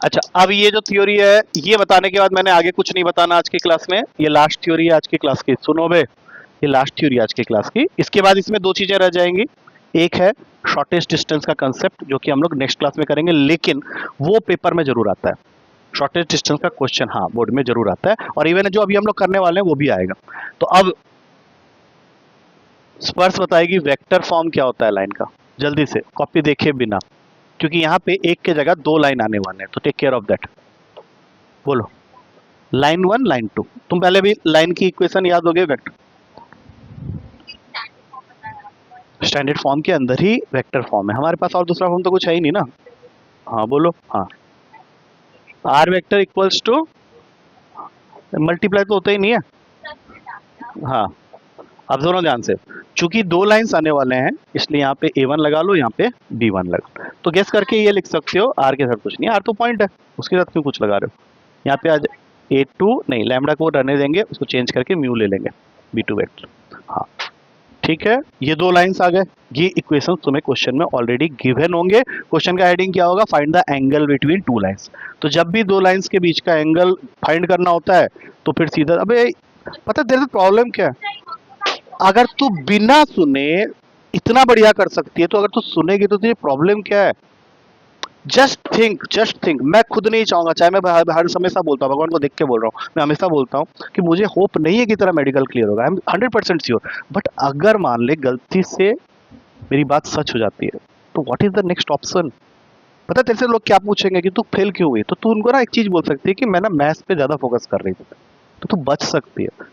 अच्छा, अब ये जो थ्योरी है ये बताने के बाद मैंने आगे कुछ नहीं बताना आज की क्लास में। ये लास्ट थ्योरी है आज की क्लास की, सुनो बे, ये लास्ट थ्योरी आज की क्लास की। इसके बाद इसमें दो चीजें रह जाएंगी। एक है शॉर्टेस्ट डिस्टेंस का कंसेप्ट, जो कि हम लोग नेक्स्ट क्लास में करेंगे, लेकिन वो पेपर में जरूर आता है। शॉर्टेस्ट डिस्टेंस का क्वेश्चन हाँ बोर्ड में जरूर आता है, और इवन जो अभी हम लोग करने वाले हैं वो भी आएगा। तो अब स्पर्श बताएगी वेक्टर फॉर्म क्या होता है लाइन का, जल्दी से कॉपी देखे बिना, क्योंकि यहाँ पे एक के जगह दो लाइन आने वाले हैं, तो टेक केयर ऑफ दैट। बोलो, लाइन 1 लाइन 2। तुम पहले भी लाइन की इक्वेशन याद हो गए, वेक्टर स्टैंडर्ड फॉर्म के अंदर ही वेक्टर फॉर्म है हमारे पास, और दूसरा फॉर्म तो कुछ है ही नहीं ना। हाँ बोलो, हाँ R vector equals to, multiply तो होता ही नहीं है। हाँ, अब दोनों ध्यान से, चूंकि दो लाइंस आने वाले हैं इसलिए यहाँ पे A1 लगा लो, यहाँ पे B1 लगा लो। तो गेस करके ये लिख सकते हो आर के साथ कुछ नहीं, आर तो पॉइंट है, उसके साथ क्यों कुछ लगा रहे हो। यहाँ पे आज A2 नहीं, लैम्डा को रहने देंगे, उसको चेंज करके म्यू ले लेंगे, B2 वेक्टर। हाँ ठीक है, ये दो लाइंस आ गए। ये इक्वेशन तुम्हें क्वेश्चन में ऑलरेडी गिवन होंगे। क्वेश्चन का हेडिंग क्या होगा, find the angle between two lines. तो जब भी दो लाइंस के बीच का एंगल फाइंड करना होता है तो फिर सीधा, अबे पता है तेरे प्रॉब्लम क्या है, अगर तू बिना सुने इतना बढ़िया कर सकती है, तो अगर तू सुनेगी तो तुझे प्रॉब्लम क्या है। Just think. मैं खुद नहीं चाहूंगा, चाहे मैं हर हमेशा बोलता हूँ, भगवान को देख के बोल रहा हूँ, मैं हमेशा बोलता हूँ कि मुझे होप नहीं है कि तेरा मेडिकल क्लियर होगा, आई एम 100% श्योर। बट अगर मान ले गलती से मेरी बात सच हो जाती है, तो what is the next option. पता है तेरे से लोग क्या पूछेंगे कि तू फेल क्यों हुई, तो तू उनको ना एक चीज बोल सकती है कि मैं ना मैथ्स पे ज्यादा फोकस कर रही थी, तो तू बच सकती है।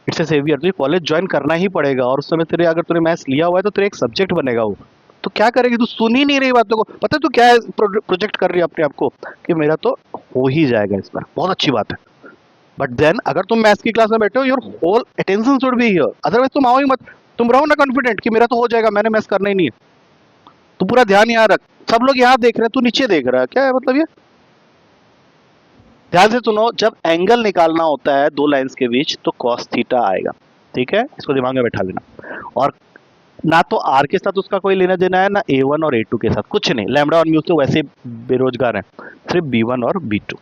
It's a saviour. तुझे कॉलेज ज्वाइन करना ही पड़ेगा, और उस समय तेरे अगर तूने मैथ्स लिया हुआ है तो तेरे एक सब्जेक्ट बनेगा वो। तो क्या करेगी, तू सुन ही नहीं रही बातों को। पता है तू क्या प्रोजेक्ट कर रही है अपने आप को कि मेरा तो हो ही जाएगा इस बार, बहुत अच्छी बात है। बट देन अगर तुम मैथ्स की क्लास में बैठे हो, your whole attention should be here, otherwise तुम आओ ही मत। तुम रहो ना कॉन्फिडेंट कि मेरा तो हो जाएगा, मैंने मैथ्स करना ही नहीं है। तो पूरा ध्यान यहाँ रख, सब लोग यहाँ देख रहे हैं, तू नीचे देख रहा है, क्या है मतलब ये। ध्यान से सुनो, जब एंगल निकालना होता है दो लाइंस के बीच तो कॉस थीटा आएगा, ठीक है, इसको दिमाग में बैठा लेना। और ना तो आर के साथ उसका कोई लेना देना है, ना A1 और A2 के साथ, कुछ नहीं। लैम्डा और म्यू तो वैसे बेरोजगार हैं, सिर्फ B1 और B2।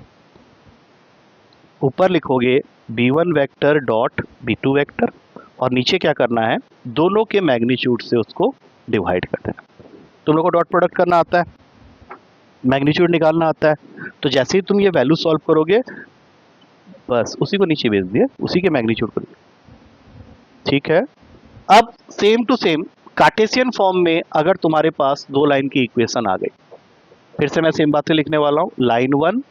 ऊपर लिखोगे B1 vector dot B2 vector, और नीचे क्या करना है, दोनों के मैग्नीट्यूड से उसको डिवाइड कर देना। तुम लोग को डॉट प्रोडक्ट करना आता है, मैग्नीट्यूड निकालना आता है, तो जैसे ही तुम ये वैल्यू सॉल्व करोगे बस उसी को नीचे भेज दिए, उसी के मैग्नीट्यूड को, ठीक है। अब same to same Cartesian form में अगर तुम्हारे पास दो लाइन की इक्वेशन आ गई, फिर से मैं सेम बातें लिखने वाला हूँ, लाइन 1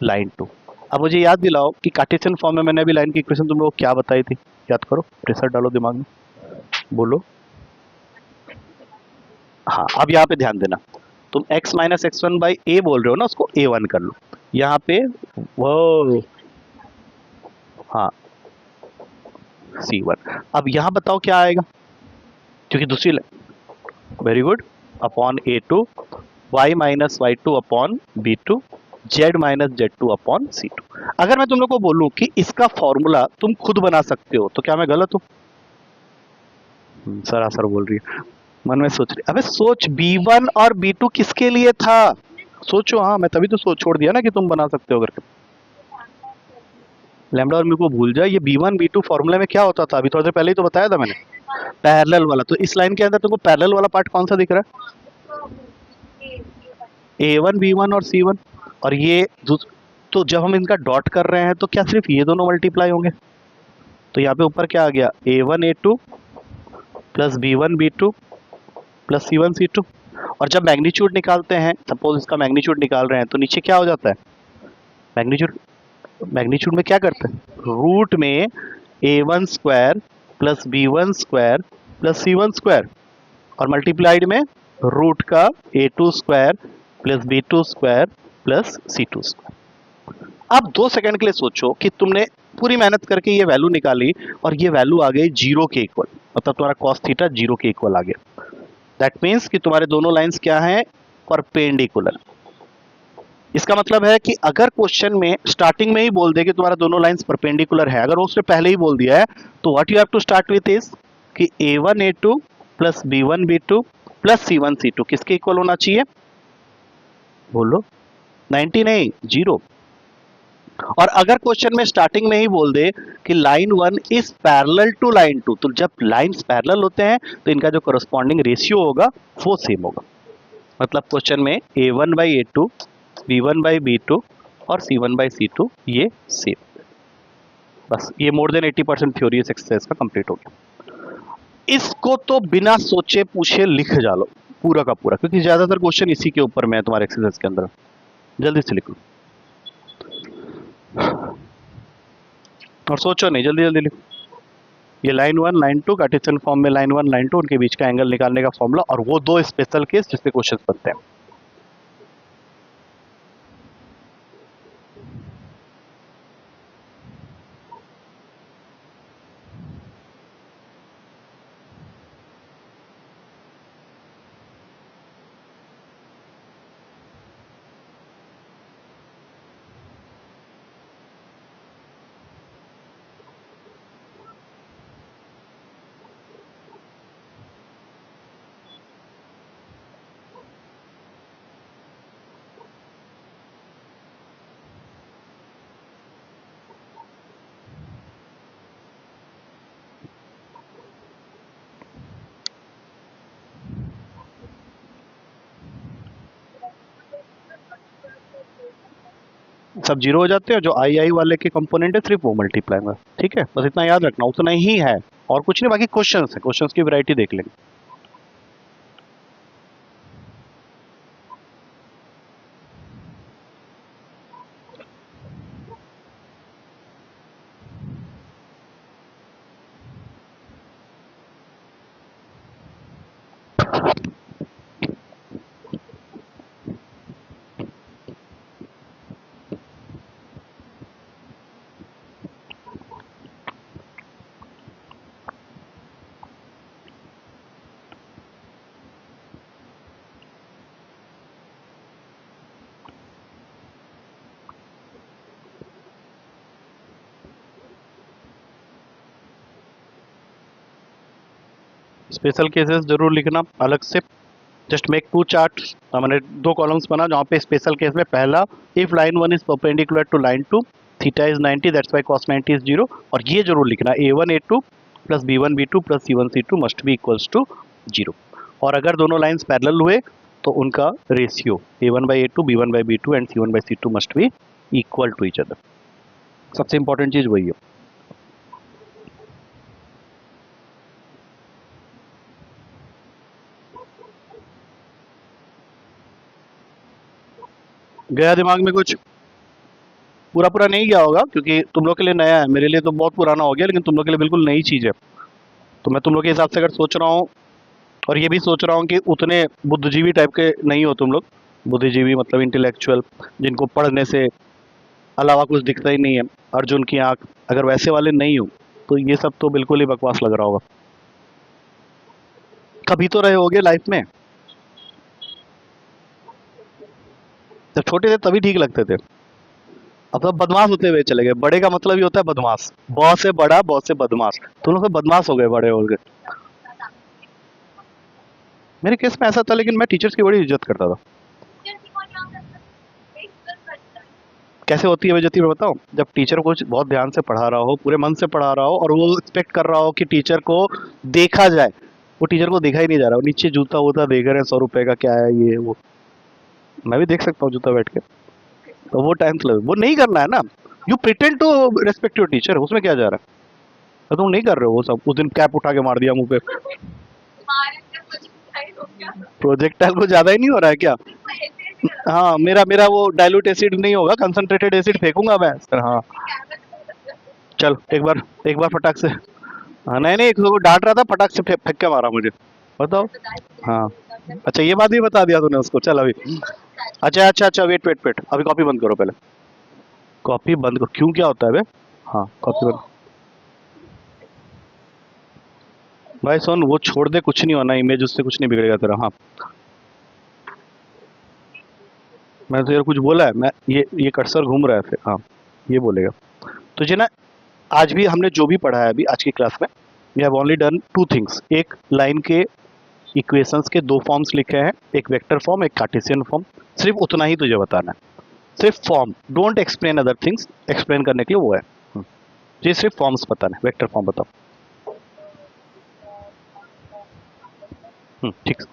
लाइन 2। अब मुझे याद दिलाओ कि कार्टेशियन फॉर्म में मैंने अभी लाइन की इक्वेशन तुम लोग को क्या बताई थी, याद करो, प्रेशर डालो दिमाग में, बोलो। हाँ, अब यहाँ पे ध्यान देना, तुम x माइनस x1 बाई ए बोल रहे हो ना, उसको A1 कर लो यहाँ पे, वो हाँ C1। अब यहाँ बताओ क्या आएगा, क्योंकि दूसरी, very good, upon A2, y minus y2 upon B2, z minus z2 upon C2। अगर मैं तुम लोग को बोलूं कि इसका फॉर्मूला तुम खुद बना सकते हो, तो क्या मैं गलत हूं। सरासर बोल रही है, मन में सोच रही, अबे सोच, B1 और B2 किसके लिए था, सोचो। हाँ, मैं तभी तो छोड़ दिया ना कि तुम बना सकते हो करके। लैम्डा और म्यू को भूल जाए, ये B1 B2 फॉर्मूला में क्या होता था, अभी थोड़ी देर पहले ही तो बताया था मैंने, पैरेलल वाला। तो इस लाइन के अंदर तुमको पैरेलल वाला पार्ट कौन सा दिख रहा है, A1 B1 और C1। और ये तो जब हम इनका डॉट कर रहे हैं तो क्या सिर्फ ये दोनों मल्टीप्लाई होंगे, तो यहाँ पे ऊपर क्या आ गया, A1 A2 plus B1 B2 plus C1 C2। और जब मैग्नीट्यूड निकालते हैं, सपोज इसका मैग्नीट्यूड निकाल रहे हैं, तो नीचे क्या हो जाता है, मैग्नीट्यूड में क्या करते हैं, रूट में A1 square plus B1 square plus C1 square, और मल्टीप्लाइड में रूट का A2 square plus B2 square plus C2 square. अब 2 सेकंड के लिए सोचो कि तुमने पूरी मेहनत करके ये वैल्यू निकाली और ये वैल्यू आ गई 0 के इक्वल, मतलब तुम्हारा cos थीटा 0 के इक्वल आ गया। दैट मीन्स कि तुम्हारे दोनों लाइंस क्या हैं, परपेंडिकुलर। इसका मतलब है कि अगर क्वेश्चन में स्टार्टिंग में ही बोल दे कि तुम्हारा दोनों लाइंस परपेंडिकुलर है, अगर उसने पहले ही बोल दिया है, तो what you have to start with is कि a1 a2 plus b1 b2 plus c1 c2 किसके इक्वल होना चाहिए? बोलो। 90 नहीं, 0। और अगर क्वेश्चन में स्टार्टिंग में ही बोल दे कि line 1 is parallel to line 2, तो जब लाइंस पैरेलल होते हैं तो इनका जो करस्पॉन्डिंग रेशियो होगा वो सेम होगा। मतलब क्वेश्चन में a1 by a2, b1 by b2 और c1 बाई c2 ये सेम। बस ये मोर देन 80% थ्योरी इस एक्सरसाइज का कंप्लीट हो गया। इसको तो बिना सोचे पूछे लिख जा लो पूरा का पूरा, क्योंकि ज्यादातर क्वेश्चन इसी के ऊपर में है तुम्हारे एक्सरसाइज के अंदर। जल्दी से लिखो और सोचो नहीं, जल्दी जल्दी लिखो। ये लाइन 1 लाइन 2 कार्टेशियन फॉर्म में लाइन 1 लाइन 2 उनके बीच का एंगल निकालने का फॉर्मूला, और वो दो स्पेशल केस जिसपे क्वेश्चन बनते हैं। सब जीरो हो जाते हैं, जो आई आई वाले के कंपोनेंट है सिर्फ वो मल्टीप्लाई में। ठीक है, बस इतना याद रखना, उतना ही है और कुछ नहीं। बाकी क्वेश्चंस है, क्वेश्चंस की वैरायटी देख लेंगे। स्पेशल केसेस जरूर लिखना अलग से। जस्ट मेक टू चार्ट, मैंने दो कॉलम्स बना जहाँ पे स्पेशल केस में पहला, if line 1 is perpendicular to line 2 theta is 90 that's why cos 90 is 0। और ये जरूर लिखना a1 a2 plus b1 b2 plus c1 c2 must be equals to 0। और अगर दोनों लाइंस पैरेलल हुए तो उनका ratio a1 by a2 b1 by b2 and c1 by c2 must be equal to each other. सबसे important चीज वही है। गया दिमाग में कुछ? पूरा पूरा नहीं गया होगा क्योंकि तुम लोग के लिए नया है, मेरे लिए तो बहुत पुराना हो गया, लेकिन तुम लोग के लिए बिल्कुल नई चीज़ है। तो मैं तुम लोग के हिसाब से अगर सोच रहा हूँ, और ये भी सोच रहा हूँ कि उतने बुद्धिजीवी टाइप के नहीं हो तुम लोग। बुद्धिजीवी मतलब इंटेलेक्चुअल, जिनको पढ़ने से अलावा कुछ दिखता ही नहीं है, अर्जुन की आंख, अगर वैसे वाले नहीं हो तो ये सब तो बिल्कुल ही बकवास लग रहा होगा। कभी तो रहे होगे लाइफ में, जब छोटे थे तभी ठीक लगते थे। अब तो बदमाश होते हुए चले गए। बड़े का मतलब ही होता है बदमाश, बहुत से बड़ा बहुत से बदमाश। तुम लोग तो बदमाश हो गए, बड़े हो गए। मेरे केस में ऐसा था, लेकिन मैं टीचर्स की बड़ी इज्जत करता था। कैसे होती है बेइज्जती में बताओ? जब टीचर कुछ बहुत ध्यान से पढ़ा रहा हो, पूरे मन से पढ़ा रहा हो, और वो एक्सपेक्ट कर रहा हो कि टीचर को देखा जाए, वो टीचर को देखा ही नहीं जा रहा, वो नीचे जूता वूता देख रहे हैं 100 रुपए का, क्या है ये वो। मैं भी देख सकता हूँ जूता बैठ के, तो वो टाइम वो नहीं करना है ना। You pretend to respect your teacher, उसमें क्या जा रहा है? तो तुम नहीं कर रहे हो वो सब। उस दिन कैप उठा के मार दिया मुंह पे। प्रोजेक्टाइल को ज्यादा ही नहीं हो रहा है क्या? हाँ, मेरा मेरा वो डाइल्यूट एसिड नहीं होगा, कंसंट्रेटेड एसिड फेंकूंगा मैं। हाँ चल, एक बार फटाक से। हाँ नहीं नहीं, एक को डांट रहा था, फटाक से फेंक के मारा मुझे। बताओ। हाँ अच्छा, ये बात भी बता दिया तूने उसको। चल अभी, अच्छा अच्छा अच्छा, वेट वेट वेट, अभी कॉपी बंद करो पहले। कॉपी बंद करो। क्यों, क्या होता है बे? हाँ कॉपी बंद। भाई सुन, वो छोड़ दे, कुछ नहीं होना, इमेज उससे कुछ नहीं बिगड़ेगा तेरा। हाँ मैं तो यार कुछ बोला है, मैं ये कर्सर घूम रहा है फिर, हाँ ये बोलेगा। तो जी ना, आज भी हमने जो भी पढ़ा है अभी आज की क्लास में, we have only done two things. एक लाइन के इक्वेशंस के दो फॉर्म्स लिखे हैं, एक वेक्टर फॉर्म एक कार्टेशियन फॉर्म। सिर्फ उतना ही तुझे बताना है, सिर्फ form, don't explain other things. Explain करने के लिए वो है, ये सिर्फ फॉर्म्स बताना है। वेक्टर फॉर्म बताओ। ठीक।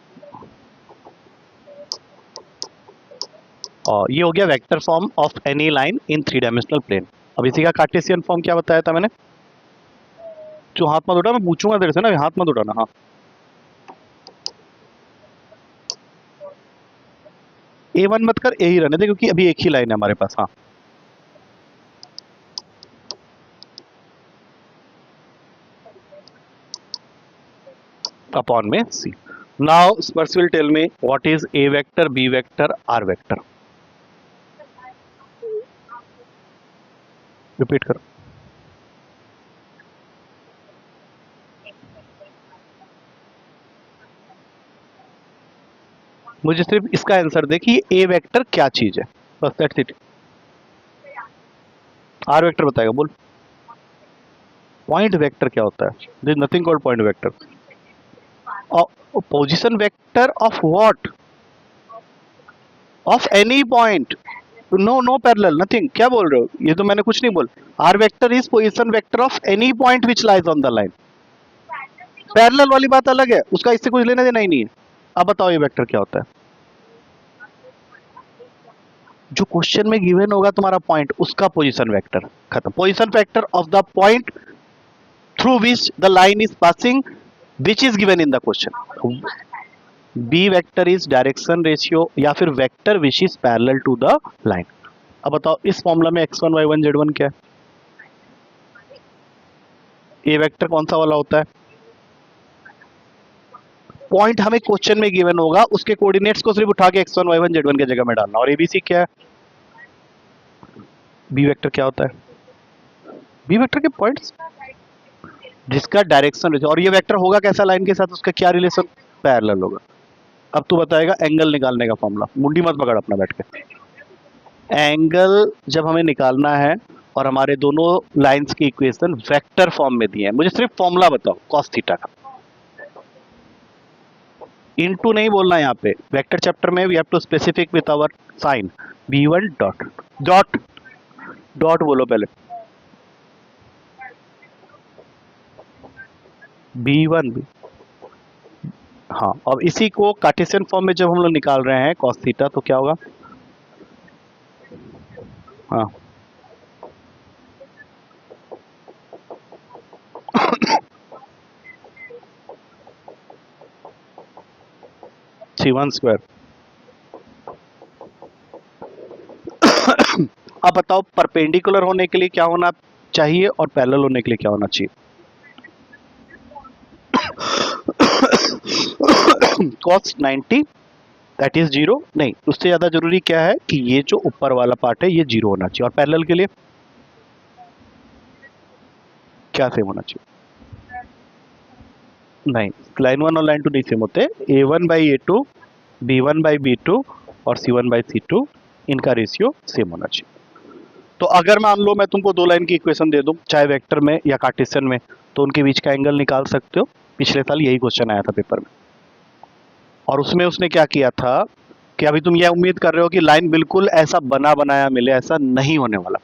और ये हो गया vector form of any line in three dimensional plane. अब इसी का कार्टेशियन फॉर्म क्या बताया था मैंने? जो हाथ मत उठा, मैं पूछूंगा तेरे से ना, हाथ मत उठाना। हाँ, A1 मत कर, ए ही रहने दे क्योंकि अभी एक ही लाइन है हमारे पास। हाँ, अपॉन में C. Now Sparsh will tell me what is A vector, B vector, R vector. Repeat करो। मुझे सिर्फ इसका आंसर दे कि ए वेक्टर क्या चीज है, बस दैट्स इट। आर वेक्टर बताएगा, बोल। पॉइंट वेक्टर क्या होता है? There is nothing called point vector. Position vector of what? Of any point. No no parallel nothing. क्या बोल रहे हो? ये तो मैंने कुछ नहीं बोल। R vector is position vector of any point which lies on the line. Parallel वाली बात अलग है, उसका इससे कुछ लेना देना ही नहीं है। अब बताओ ये वेक्टर क्या होता है? जो क्वेश्चन में गिवन होगा तुम्हारा पॉइंट, उसका पोजीशन वेक्टर। खत्म। Position vector of the point through which the line is passing which is given in the question. B vector is direction ratio या फिर vector which is parallel to the line. अब बताओ इस formula में x1 y1 z1 क्या है? ए vector कौन सा वाला होता है? पॉइंट हमें क्वेश्चन में गिवन होगा, उसके कोऑर्डिनेट्स को सिर्फ उठा के x1 y1 z1 की जगह में डालना। और एबीसी क्या है? बी वेक्टर क्या होता है? बी वेक्टर के पॉइंट्स जिसका डायरेक्शन, और ये वेक्टर होगा कैसा लाइन के साथ, उसका क्या रिलेशन? पैरेलल होगा। अब तू बताएगा एंगल निकालने का फॉर्मूला। मुंडी मत पकड़ अपना बैठ के। एंगल जब हमें निकालना है और हमारे दोनों लाइंस की इक्वेशन वेक्टर फॉर्म में दिए हैं, मुझे सिर्फ फॉर्मूला बताओ cos थीटा का। इनटू नहीं बोलना यहाँ पे। वेक्टर चैप्टर में we have to specific with our sign. b1 dot dot dot बोलो पहले। b1 भी। हाँ, अब इसी को कार्टेशियन फॉर्म में जब हम लोग निकाल रहे हैं cos थीटा, तो क्या होगा? हाँ, c1 स्क्वायर। अब बताओ परपेंडिकुलर होने के लिए क्या होना चाहिए और पैरेलल होने के लिए क्या होना चाहिए? cos 90 दैट इज 0 नहीं, उससे ज्यादा जरूरी क्या है कि ये जो ऊपर वाला पार्ट है ये 0 होना चाहिए। और पैरेलल के लिए क्या सेम होना चाहिए? नहीं, लाइन 1 और लाइन 2 नहीं सेम होते। a1 by a2, b1 by b2 और c1 बाई c2, इनका रेशियो सेम होना चाहिए। तो अगर मान लो मैं तुमको दो लाइन की इक्वेशन दे दूं, चाहे वेक्टर में या कार्टेशियन में, तो उनके बीच का एंगल निकाल सकते हो। पिछले साल यही क्वेश्चन आया था पेपर में, और उसमें उसने क्या किया था कि अभी तुम यह उम्मीद कर रहे हो कि लाइन बिल्कुल ऐसा बना बनाया मिले, ऐसा नहीं होने वाला।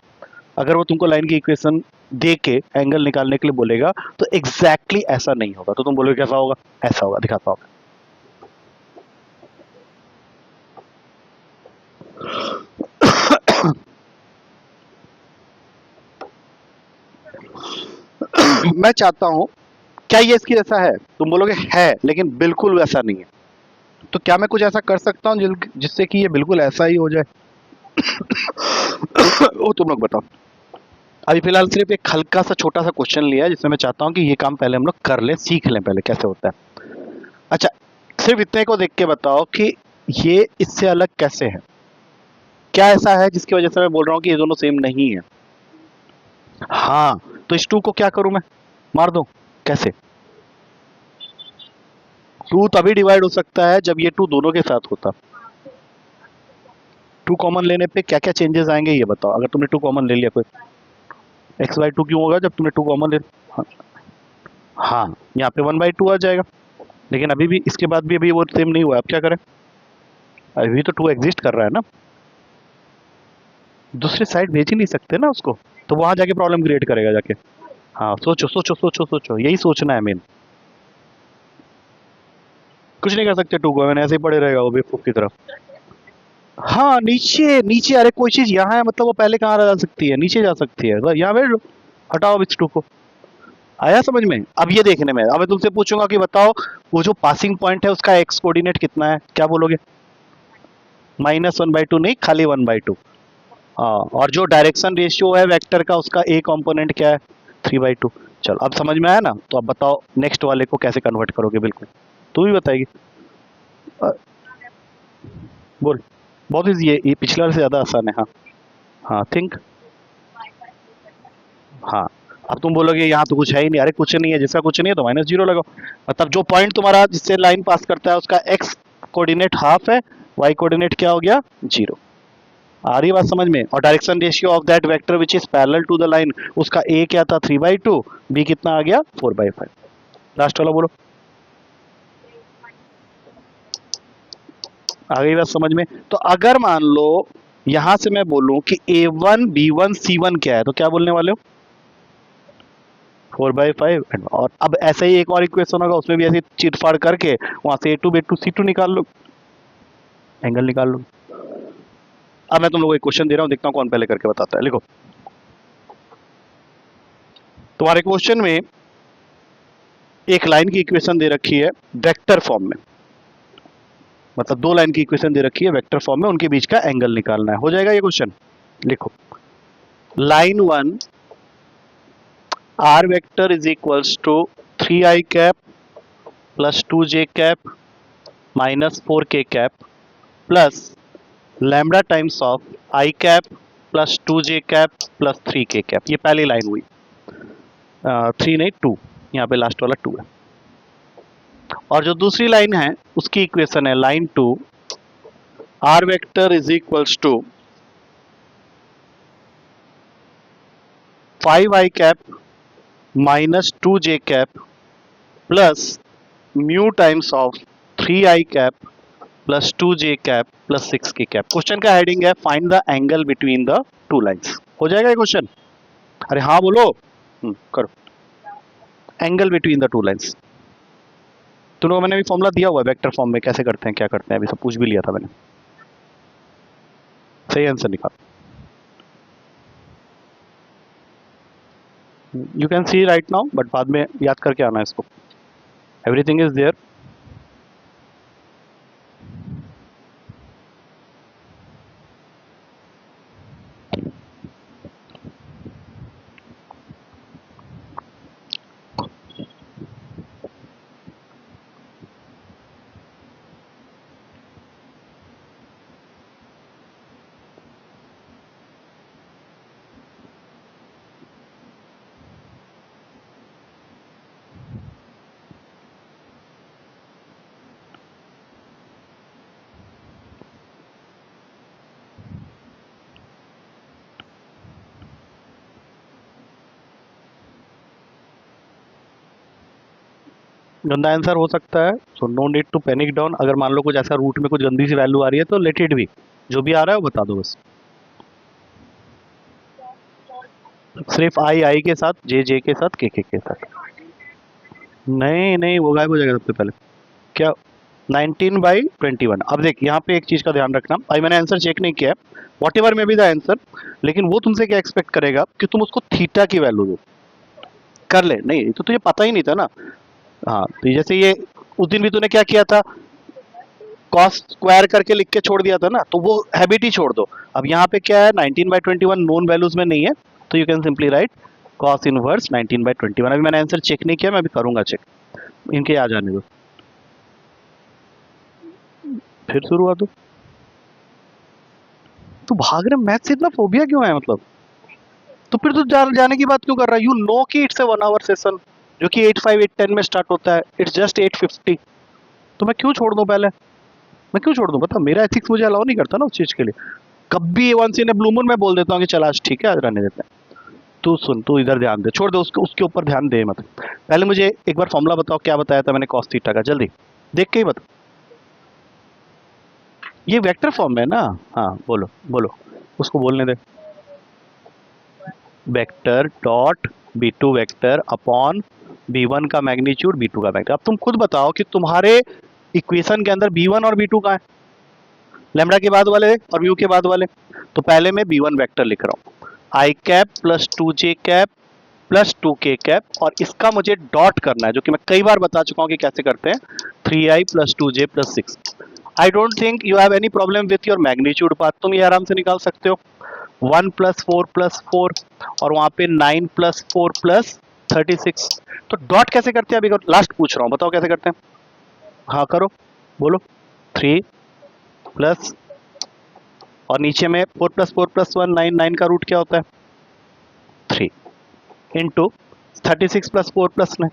अगर वो तुमको लाइन की इक्वेशन दे के एंगल निकालने के लिए बोलेगा तो एग्जैक्टली ऐसा नहीं होगा। तो तुम बोलोगे कैसा होगा? ऐसा होगा, दिखाता हूं। मैं चाहता हूं, क्या ये इसकी जैसा है? तुम बोलोगे है, लेकिन बिल्कुल वैसा नहीं है। तो क्या मैं कुछ ऐसा कर सकता हूं जिससे कि ये बिल्कुल ऐसा ही हो जाए? वो तुम लोग बताओ। अभी फिलहाल सिर्फ एक हल्का सा छोटा सा क्वेश्चन लिया है जिसमें मैं चाहता हूं कि ये काम पहले हम लोग कर लें, सीख लें पहले कैसे होता है। अच्छा, सिर्फ इतने को देख के बताओ कि ये इससे अलग कैसे है। क्या ऐसा है जिसकी वजह से मैं बोल रहा हूं कि ये दोनों सेम नहीं है? हाँ, तो इस 2 को क्या करूं मैं? मार दूं? कैसे? 2 तभी डिवाइड हो सकता है जब ये 2 दोनों के साथ होता। 2 कॉमन लेने पे क्या क्या चेंजेस आएंगे ये बताओ। अगर तुमने 2 कॉमन ले लिया, कोई x/2 क्यों होगा जब तुमने 2 कॉमन ले। हाँ, हाँ यहाँ पे 1/2 आ जाएगा। लेकिन अभी भी इसके बाद भी अभी वो सेम नहीं हुआ, अब क्या करें, अभी तो 2 एग्जिस्ट कर रहा है ना, दूसरी साइड भेज ही नहीं सकते ना उसको, तो वहां जाके प्रॉब्लम क्रिएट करेगा जाके। हाँ सोचो सोचो सोचो सोचो, यही सोचना है मेन। कुछ नहीं कर सकते 2 को, मैंने ऐसे ही पड़े रहेगा वो बेवकूफ की तरफ। हाँ नीचे नीचे, अरे कोई चीज यहाँ है मतलब वो पहले कहाँ जा सकती है, नीचे जा सकती है, बस यहाँ भेज दो, हटाओ अब इस 2 को। आया समझ में। अब ये देखने में, अब मैं तुमसे पूछूंगा कि बताओ वो जो पासिंग पॉइंट है उसका एक्स कोऑर्डिनेट कितना है, क्या बोलोगे। -1/2 नहीं, खाली 1/2। हाँ, और जो डायरेक्शन रेशियो है वेक्टर का उसका ए कंपोनेंट क्या है, 3/2। चलो अब समझ में आया ना, तो अब बताओ नेक्स्ट वाले को कैसे कन्वर्ट करोगे, बिल्कुल तू ही बताएगी। अ, बोल। बहुत इजी है ये, पिछले वाले से ज्यादा आसान है। हाँ हाँ थिंक। हाँ अब तुम बोलोगे यहाँ तो कुछ है ही नहीं, अरे कुछ नहीं है, जिसका कुछ नहीं है तो -0 लगाओ। मतलब जो पॉइंट तुम्हारा जिससे लाइन पास करता है उसका एक्स कोऑर्डिनेट हाफ है, वाई कोऑर्डिनेट क्या हो गया 0। आ रही है बात समझ में। और direction ratio of that vector which is parallel to the line, उसका ए क्या था 3/2, बी कितना आ गया 4/5। लास्ट वाला बोलो। आ गई बात समझ में। तो अगर मान लो यहां से मैं बोलूं कि A1 B1 C1 क्या है, तो क्या बोलने वाले हो 4/5। और अब ऐसा ही एक और इक्वेशन होगा, उसमें भी ऐसे चिरफाड़ करके वहां से A2 B2 C2 निकाल लो, एंगल निकाल लो। अब मैं तुम लोगों को एक क्वेश्चन दे रहा हूं, देखता हूं कौन पहले करके बताता है। लिखो, तुम्हारे क्वेश्चन में एक लाइन की इक्वेशन दे रखी है वेक्टर फॉर्म में, मतलब 2 लाइन की इक्वेशन दे रखी है वेक्टर फॉर्म में, उनके बीच का एंगल निकालना है। हो जाएगा ये क्वेश्चन। लिखो, line 1 r vector is equals to 3i cap plus 2j cap minus 4k cap plus lambda times of i cap plus 2j cap plus 3k cap. ये पहली लाइन हुई, 3 नहीं 2, यहाँ पे लास्ट वाला 2 है। और जो दूसरी लाइन है उसकी इक्वेशन है line 2 r vector is equals to 5i cap minus 2j cap plus mu times of 3i cap plus 2j cap plus 6k cap. Question का हेडिंग है find the angle between the 2 lines. हो जाएगा ये question. अरे हाँ बोलो, करो। Angle between the 2 lines, तुम लोगों मैंने भी फॉर्मूला दिया हुआ है वेक्टर फॉर्म में, कैसे करते हैं क्या करते हैं, अभी सब पूछ भी लिया था मैंने। सही आंसर निकाल। You can see right now, but बाद में याद करके आना इसको। Everything is there. गंदा आंसर हो सकता है, so no need to panic down. अगर मान लो कुछ ऐसा रूट में कुछ गंदी सी वैल्यू आ रही है तो लेट इट भी, जो भी आ रहा है वो बता दो बस। सिर्फ आई के साथ, जे के साथ, के साथ। नहीं नहीं, वो गायब हो जाएगा सबसे पहले। क्या 19/21। अब देख यहाँ पे एक चीज का ध्यान रखना, भाई मैंने आंसर चेक नहीं किया, वॉट एवर में भी द आंसर, लेकिन वो तुमसे क्या एक्सपेक्ट करेगा कि तुम उसको थीटा की वैल्यू दो, कर ले। नहीं तो तुझे पता ही नहीं था ना। हाँ तो जैसे ये उस दिन भी तूने क्या किया था, कॉस स्क्वायर करके लिख के छोड़ दिया था ना, तो वो हैबिट ही छोड़ दो। अब यहाँ पे क्या है 19/21 नोन वैल्यूज में नहीं है, तो you can simply write cos inverse 19/21। अभी मैंने आंसर चेक नहीं किया, मैं अभी करूंगा चेक, इनके आ जाने दो। फिर शुरू हुआ तो भाग रहे, मैथ से इतना फोबिया क्यों है मतलब। तो फिर तो जाने की बात क्यों कर रहा है, यू नो कि इट्स ए 1 आवर सेशन जो कि 8:05 8:10 में स्टार्ट होता है, इट्स जस्ट 8:50। तो मैं क्यों छोड़ दूं पहले, मैं क्यों छोड़ दूं, बता, मेरा एथिक्स मुझे अलाउ नहीं करता ना उस चीज के लिए। कभी A1C ने ब्लू मून में बोल देता हूँ कि चल आज ठीक है, आज रहने देते हैं। तू सुन, तू इधर ध्यान दे, छोड़ दे उसके उसके ऊपर ध्यान दे मत। पहले मुझे एक बार फॉर्मूला बताओ, क्या बताया था मैंने कॉस थीटा का, जल्दी देख के ही बता। ये वेक्टर फॉर्म में है ना? हाँ बोलो बोलो, उसको बोलने दे। Vector dot b2 vector upon b1 का मैग्नीट्यूड b2 का मैग्नीट्यूड। अब तुम खुद बताओ कि तुम्हारे इक्वेशन के अंदर b1 और b2 कहाँ है? लैम्बडा के बाद वाले और म्यू के बाद वाले। तो पहले मैं b1 वेक्टर लिख रहा हूँ, I cap plus 2j cap plus 2k cap, और इसका मुझे डॉट करना है, जो कि मैं कई बार बता चुका हूँ कि कैसे करते हैं, 3i plus 2j plus 6। I don't think you have any problem with your magnitude path, तुम ये आराम से निकाल सकते हो। 1 प्लस 4 और वहां पे 9 प्लस 4 प्लस 36। तो डॉट कैसे करते हैं अभी लास्ट पूछ रहा हूँ, बताओ कैसे करते हैं? हाँ करो, बोलो। 3 प्लस और नीचे में 4 प्लस 4 प्लस 1 9, 9 का रूट क्या होता है? 3 इंटू 36 प्लस 4 प्लस 9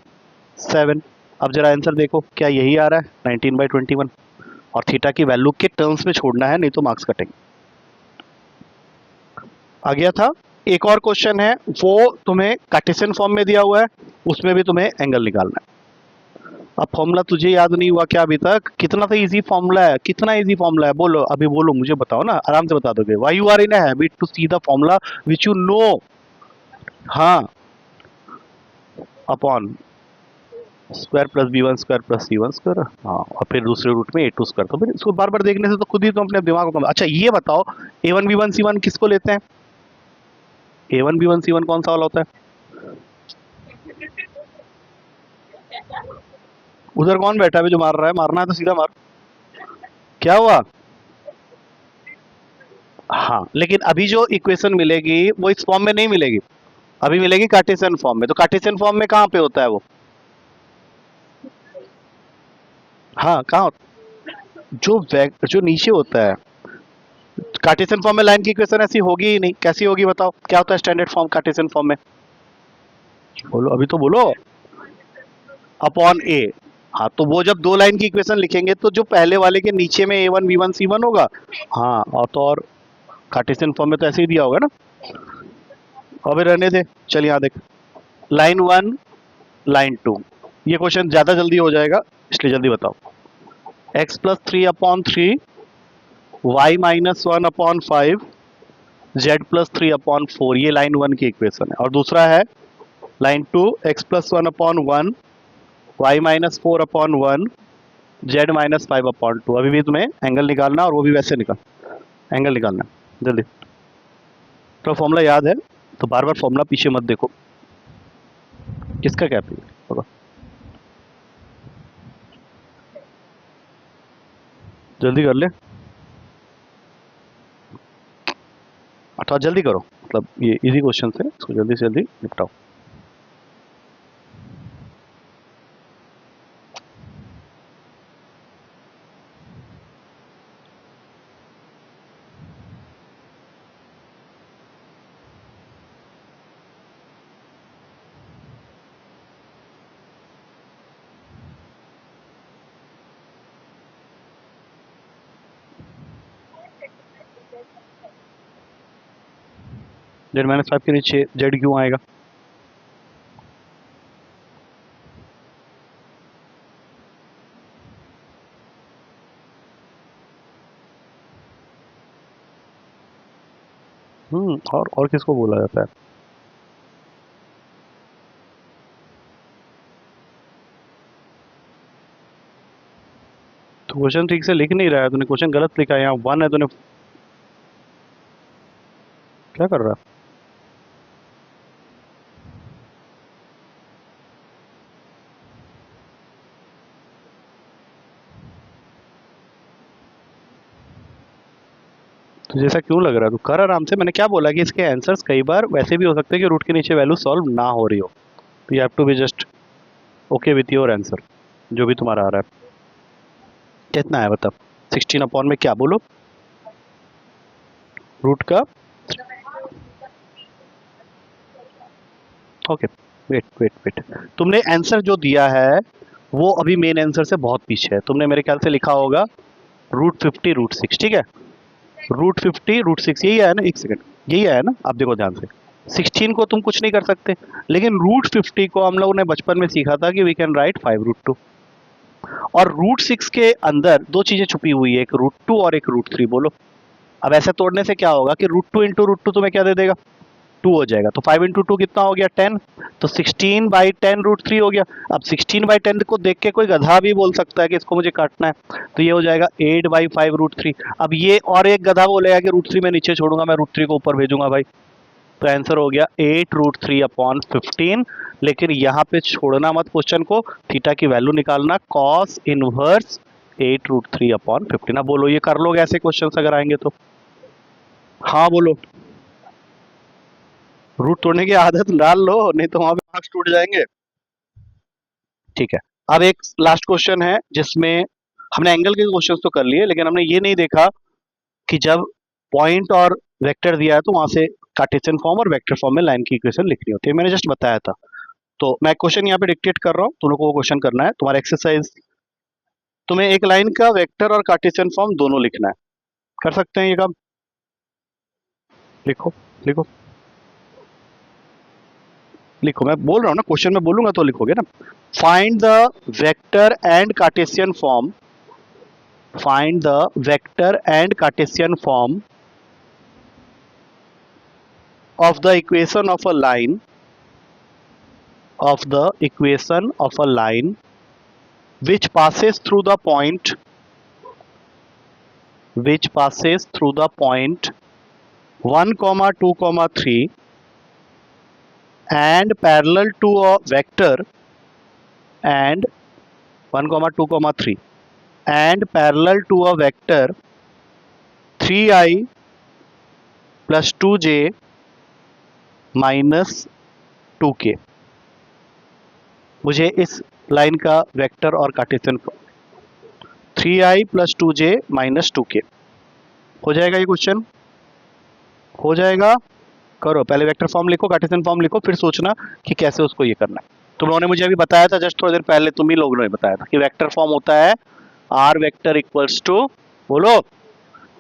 7। अब जरा आंसर देखो, क्या यही आ रहा है? 19/21। और थीटा की वैल्यू के टर्म्स में छोड़ना है, नहीं तो मार्क्स कटेंगे। आ गया था। एक और क्वेश्चन है, वो तुम्हें कार्टेशियन फॉर्म में दिया हुआ है, उसमें भी तुम्हें एंगल निकालना है। अब फॉर्मूला तुझे याद नहीं हुआ क्या अभी तक? कितना तो इजी फॉर्मूला है, कितना इजी फॉर्मूला है, बोलो अभी, बोलो मुझे बताओ ना, आराम से बता दोगे। Why you are in a habit to see the formula which you know. हाँ, upon square plus b1 square plus c1 square, हाँ, और फिर दूसरे रूट में a2 स्क्वायर। तो फिर इसको बार बार देखने से तो खुद ही तुम अपने दिमाग को। अच्छा ये बताओ, a1 b1 c1 किसको लेते हैं? a1 b1 c1 कौन सा वाला होता है? उधर कौन बैठा है जो मार रहा है? मारना है तो सीधा मार। क्या हुआ? हाँ, लेकिन अभी जो इक्वेशन मिलेगी वो इस फॉर्म में नहीं मिलेगी, अभी मिलेगी कार्टेशियन फॉर्म में। तो कार्टेशियन फॉर्म में कहाँ पे होता है वो? हाँ कहाँ जो नीचे होता है। कार्टेशियन फॉर्म में लाइन की इक्वेशन ऐसी होगी ही नहीं, कैसी होगी बताओ? क्या होता है स्टैंडर्ड फॉर्म कार्टेशियन फॉर्म में? बोलो अभी तो बोलो। अपॉन ए। हाँ, तो वो जब दो लाइन की इक्वेशन लिखेंगे तो जो पहले वाले के नीचे में a1 b1 c1 होगा। हाँ, और तो और कार्टेशियन फॉर्म में तो ऐसे ही दिया होगा ना। अभी रहने दे, चल यहाँ देख, लाइन 1 लाइन 2। ये क्वेश्चन ज्यादा जल्दी हो जाएगा, इसलिए जल्दी बताओ। x plus 3/3, y minus 1/5, z plus 3/4, ये लाइन 1 की इक्वेशन है। और दूसरा है line 2, x plus 1/1, y minus 4/1, z minus 5/2। अभी भी तुम्हें एंगल निकालना, और वो भी वैसे एंगल निकालना जल्दी। तो फॉर्मूला याद है तो बार बार फॉर्मूला पीछे मत देखो। किसका क्या होगा? जल्दी कर ले, अथवा जल्दी करो, मतलब ये इजी क्वेश्चन है, इसको जल्दी से जल्दी निपटाओ। z-5 के नीचे z क्यों आएगा? और किसको बोला जाता है? तो क्वेश्चन ठीक से लिख नहीं रहा है, तूने क्वेश्चन गलत लिखा है, यहाँ 1 है, तूने क्या कर रहा है? तो जैसा क्यों लग रहा है? तू कर आराम से। मैंने क्या बोला कि इसके आंसर्स कई बार वैसे भी हो सकते हैं कि रूट के नीचे वैल्यू सॉल्व ना हो रही हो, तो you have to be just okay with your answer जो भी तुम्हारा आ रहा है। कितना है बता? 16 में क्या बोलो? रूट का ओके, वेट वेट वेट, तुमने आंसर जो दिया है वो अभी मेन आंसर से बहुत पीछे है। तुमने मेरे ख्याल से लिखा होगा √50 √6, ठीक है? √50 √6 यही आया ना, एक सेकंड, यही आया ना, आप देखो ध्यान से। 16 को तुम कुछ नहीं कर सकते, लेकिन √50 को हम लोगों ने बचपन में सीखा था कि वी कैन राइट 5√2। और √6 के अंदर दो चीजें छुपी हुई है, एक √2 और एक √3। बोलो अब ऐसे तोड़ने से क्या होगा कि √2 इंटू √2 तुम्हें क्या दे देगा, 2 हो जाएगा। तो 5 इंटू 2 कितना हो गया, 10। तो 16/10 √3 हो गया। अब 16/10 को देख के कोई गधा भी बोल सकता है कि इसको मुझे काटना है, तो ये हो जाएगा 8/5 √3। अब ये और एक गधा बोलेगा कि √3 मैं नीचे छोड़ूंगा, मैं √3 को ऊपर भेजूंगा भाई। तो आंसर हो गया 8√3/15। लेकिन यहाँ पे छोड़ना मत क्वेश्चन को, थीटा की वैल्यू निकालना, cos इनवर्स 8√3/15। अब बोलो ये कर लोगे ऐसे क्वेश्चन अगर आएंगे तो? हाँ बोलो, रूट तोड़ने की आदत डाल लो, नहीं तो वहां पे मार्क्स टूट जाएंगे। ठीक है, अब एक लास्ट क्वेश्चन है जिसमें हमने एंगल के क्वेश्चन तो कर लिए, लेकिन हमने ये नहीं देखा कि जब पॉइंट और वेक्टर दिया है तो वहां से कार्टेशियन फॉर्म और वेक्टर फॉर्म में लाइन की इक्वेशन लिखनी होती है। मैंने जस्ट बताया था। तो मैं क्वेश्चन यहाँ पे डिक्टेट कर रहा हूँ, तुम लोगों को क्वेश्चन करना है। तुम्हारा एक्सरसाइज, तुम्हें एक लाइन का वेक्टर और कार्टेशियन फॉर्म दोनों लिखना है। कर सकते हैं ये काम? लिखो लिखो लिखो, मैं बोल रहा हूँ ना, क्वेश्चन में बोलूंगा तो लिखोगे ना। Find the vector and Cartesian form, find the vector and Cartesian form of the equation of a line, of the equation of a line which passes through the point, which passes through the point 1, 2, 3 and parallel to a vector, and 1, 2, 3 and parallel to a vector 3i plus 2j minus 2k। मुझे इस line का vector और Cartesian 3i plus 2j minus 2k हो जाएगा। ये question हो जाएगा। करो, पहले वेक्टर फॉर्म लिखो, कार्टेशियन फॉर्म लिखो, फिर सोचना कि कैसे उसको ये करना है। तुम लोगों ने मुझे अभी बताया था, जस्ट थोड़ी देर पहले तुम ही लोगों ने बताया था कि वेक्टर फॉर्म होता है r वेक्टर इक्वल्स टू, बोलो,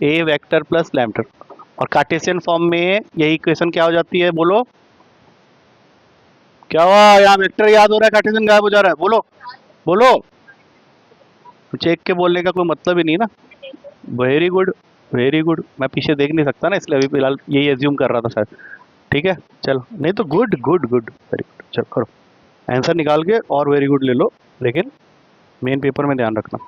a वेक्टर प्लस लैम्बडा। और कार्टेशियन फॉर्म में यही इक्वेशन क्या हो जाती है, बोलो क्या हुआ? यहाँ वेक्टर याद हो रहा है, कार्टेशियन गायब हो जा रहा है, बोलो बोलो। चेक के बोलने का कोई मतलब ही नहीं ना। वेरी गुड वेरी गुड, मैं पीछे देख नहीं सकता ना, इसलिए अभी फिलहाल यही एज्यूम कर रहा था शायद। ठीक है चलो, नहीं तो good good good very good. चलो करो, आंसर निकाल के और वेरी गुड ले लो, लेकिन मेन पेपर में ध्यान रखना।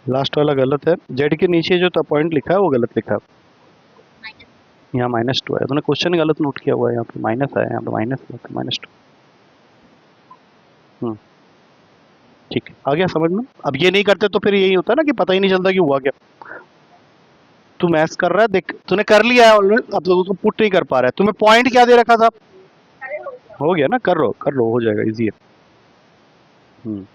लास्ट वाला गलत है, जेड के नीचे जो पॉइंट लिखा है वो गलत लिखा है, यहाँ -2 है। तूने क्वेश्चन गलत नोट किया हुआ है, यहाँ पे माइनस आया, यहाँ पे -2। ठीक है, आ गया समझ में? अब ये नहीं करते तो फिर यही होता है ना कि पता ही नहीं चलता कि हुआ क्या। तू मैथ्स कर रहा है, देख तूने कर लिया है ऑलरेडी, अब तो उसको पुट नहीं कर पा रहा है। तुम्हें पॉइंट क्या दे रखा था? हो गया ना, कर लो, हो जाएगा, इजी है।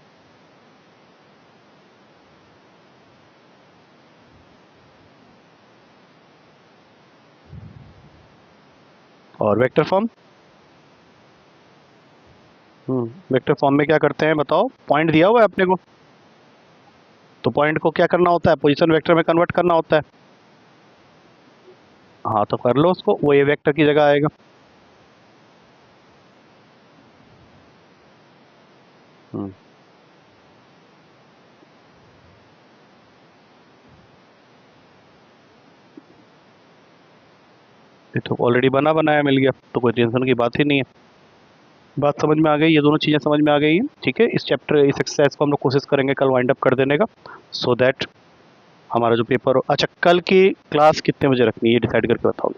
और वेक्टर फॉर्म, वेक्टर फॉर्म में क्या करते हैं बताओ? पॉइंट दिया हुआ है अपने को, तो पॉइंट को क्या करना होता है? पोजीशन वेक्टर में कन्वर्ट करना होता है। हाँ तो कर लो उसको, वो ये वेक्टर की जगह आएगा। ये तो ऑलरेडी बना बनाया मिल गया, तो कोई टेंशन की बात ही नहीं है। बात समझ में आ गई, ये दोनों चीज़ें समझ में आ गई हैं। ठीक है, इस चैप्टर, इस एक्सरसाइज को हम लोग कोशिश करेंगे कल वाइंड अप कर देने का, सो दैट हमारा जो पेपर हो। अच्छा, कल की क्लास कितने बजे रखनी है ये डिसाइड करके बताओ।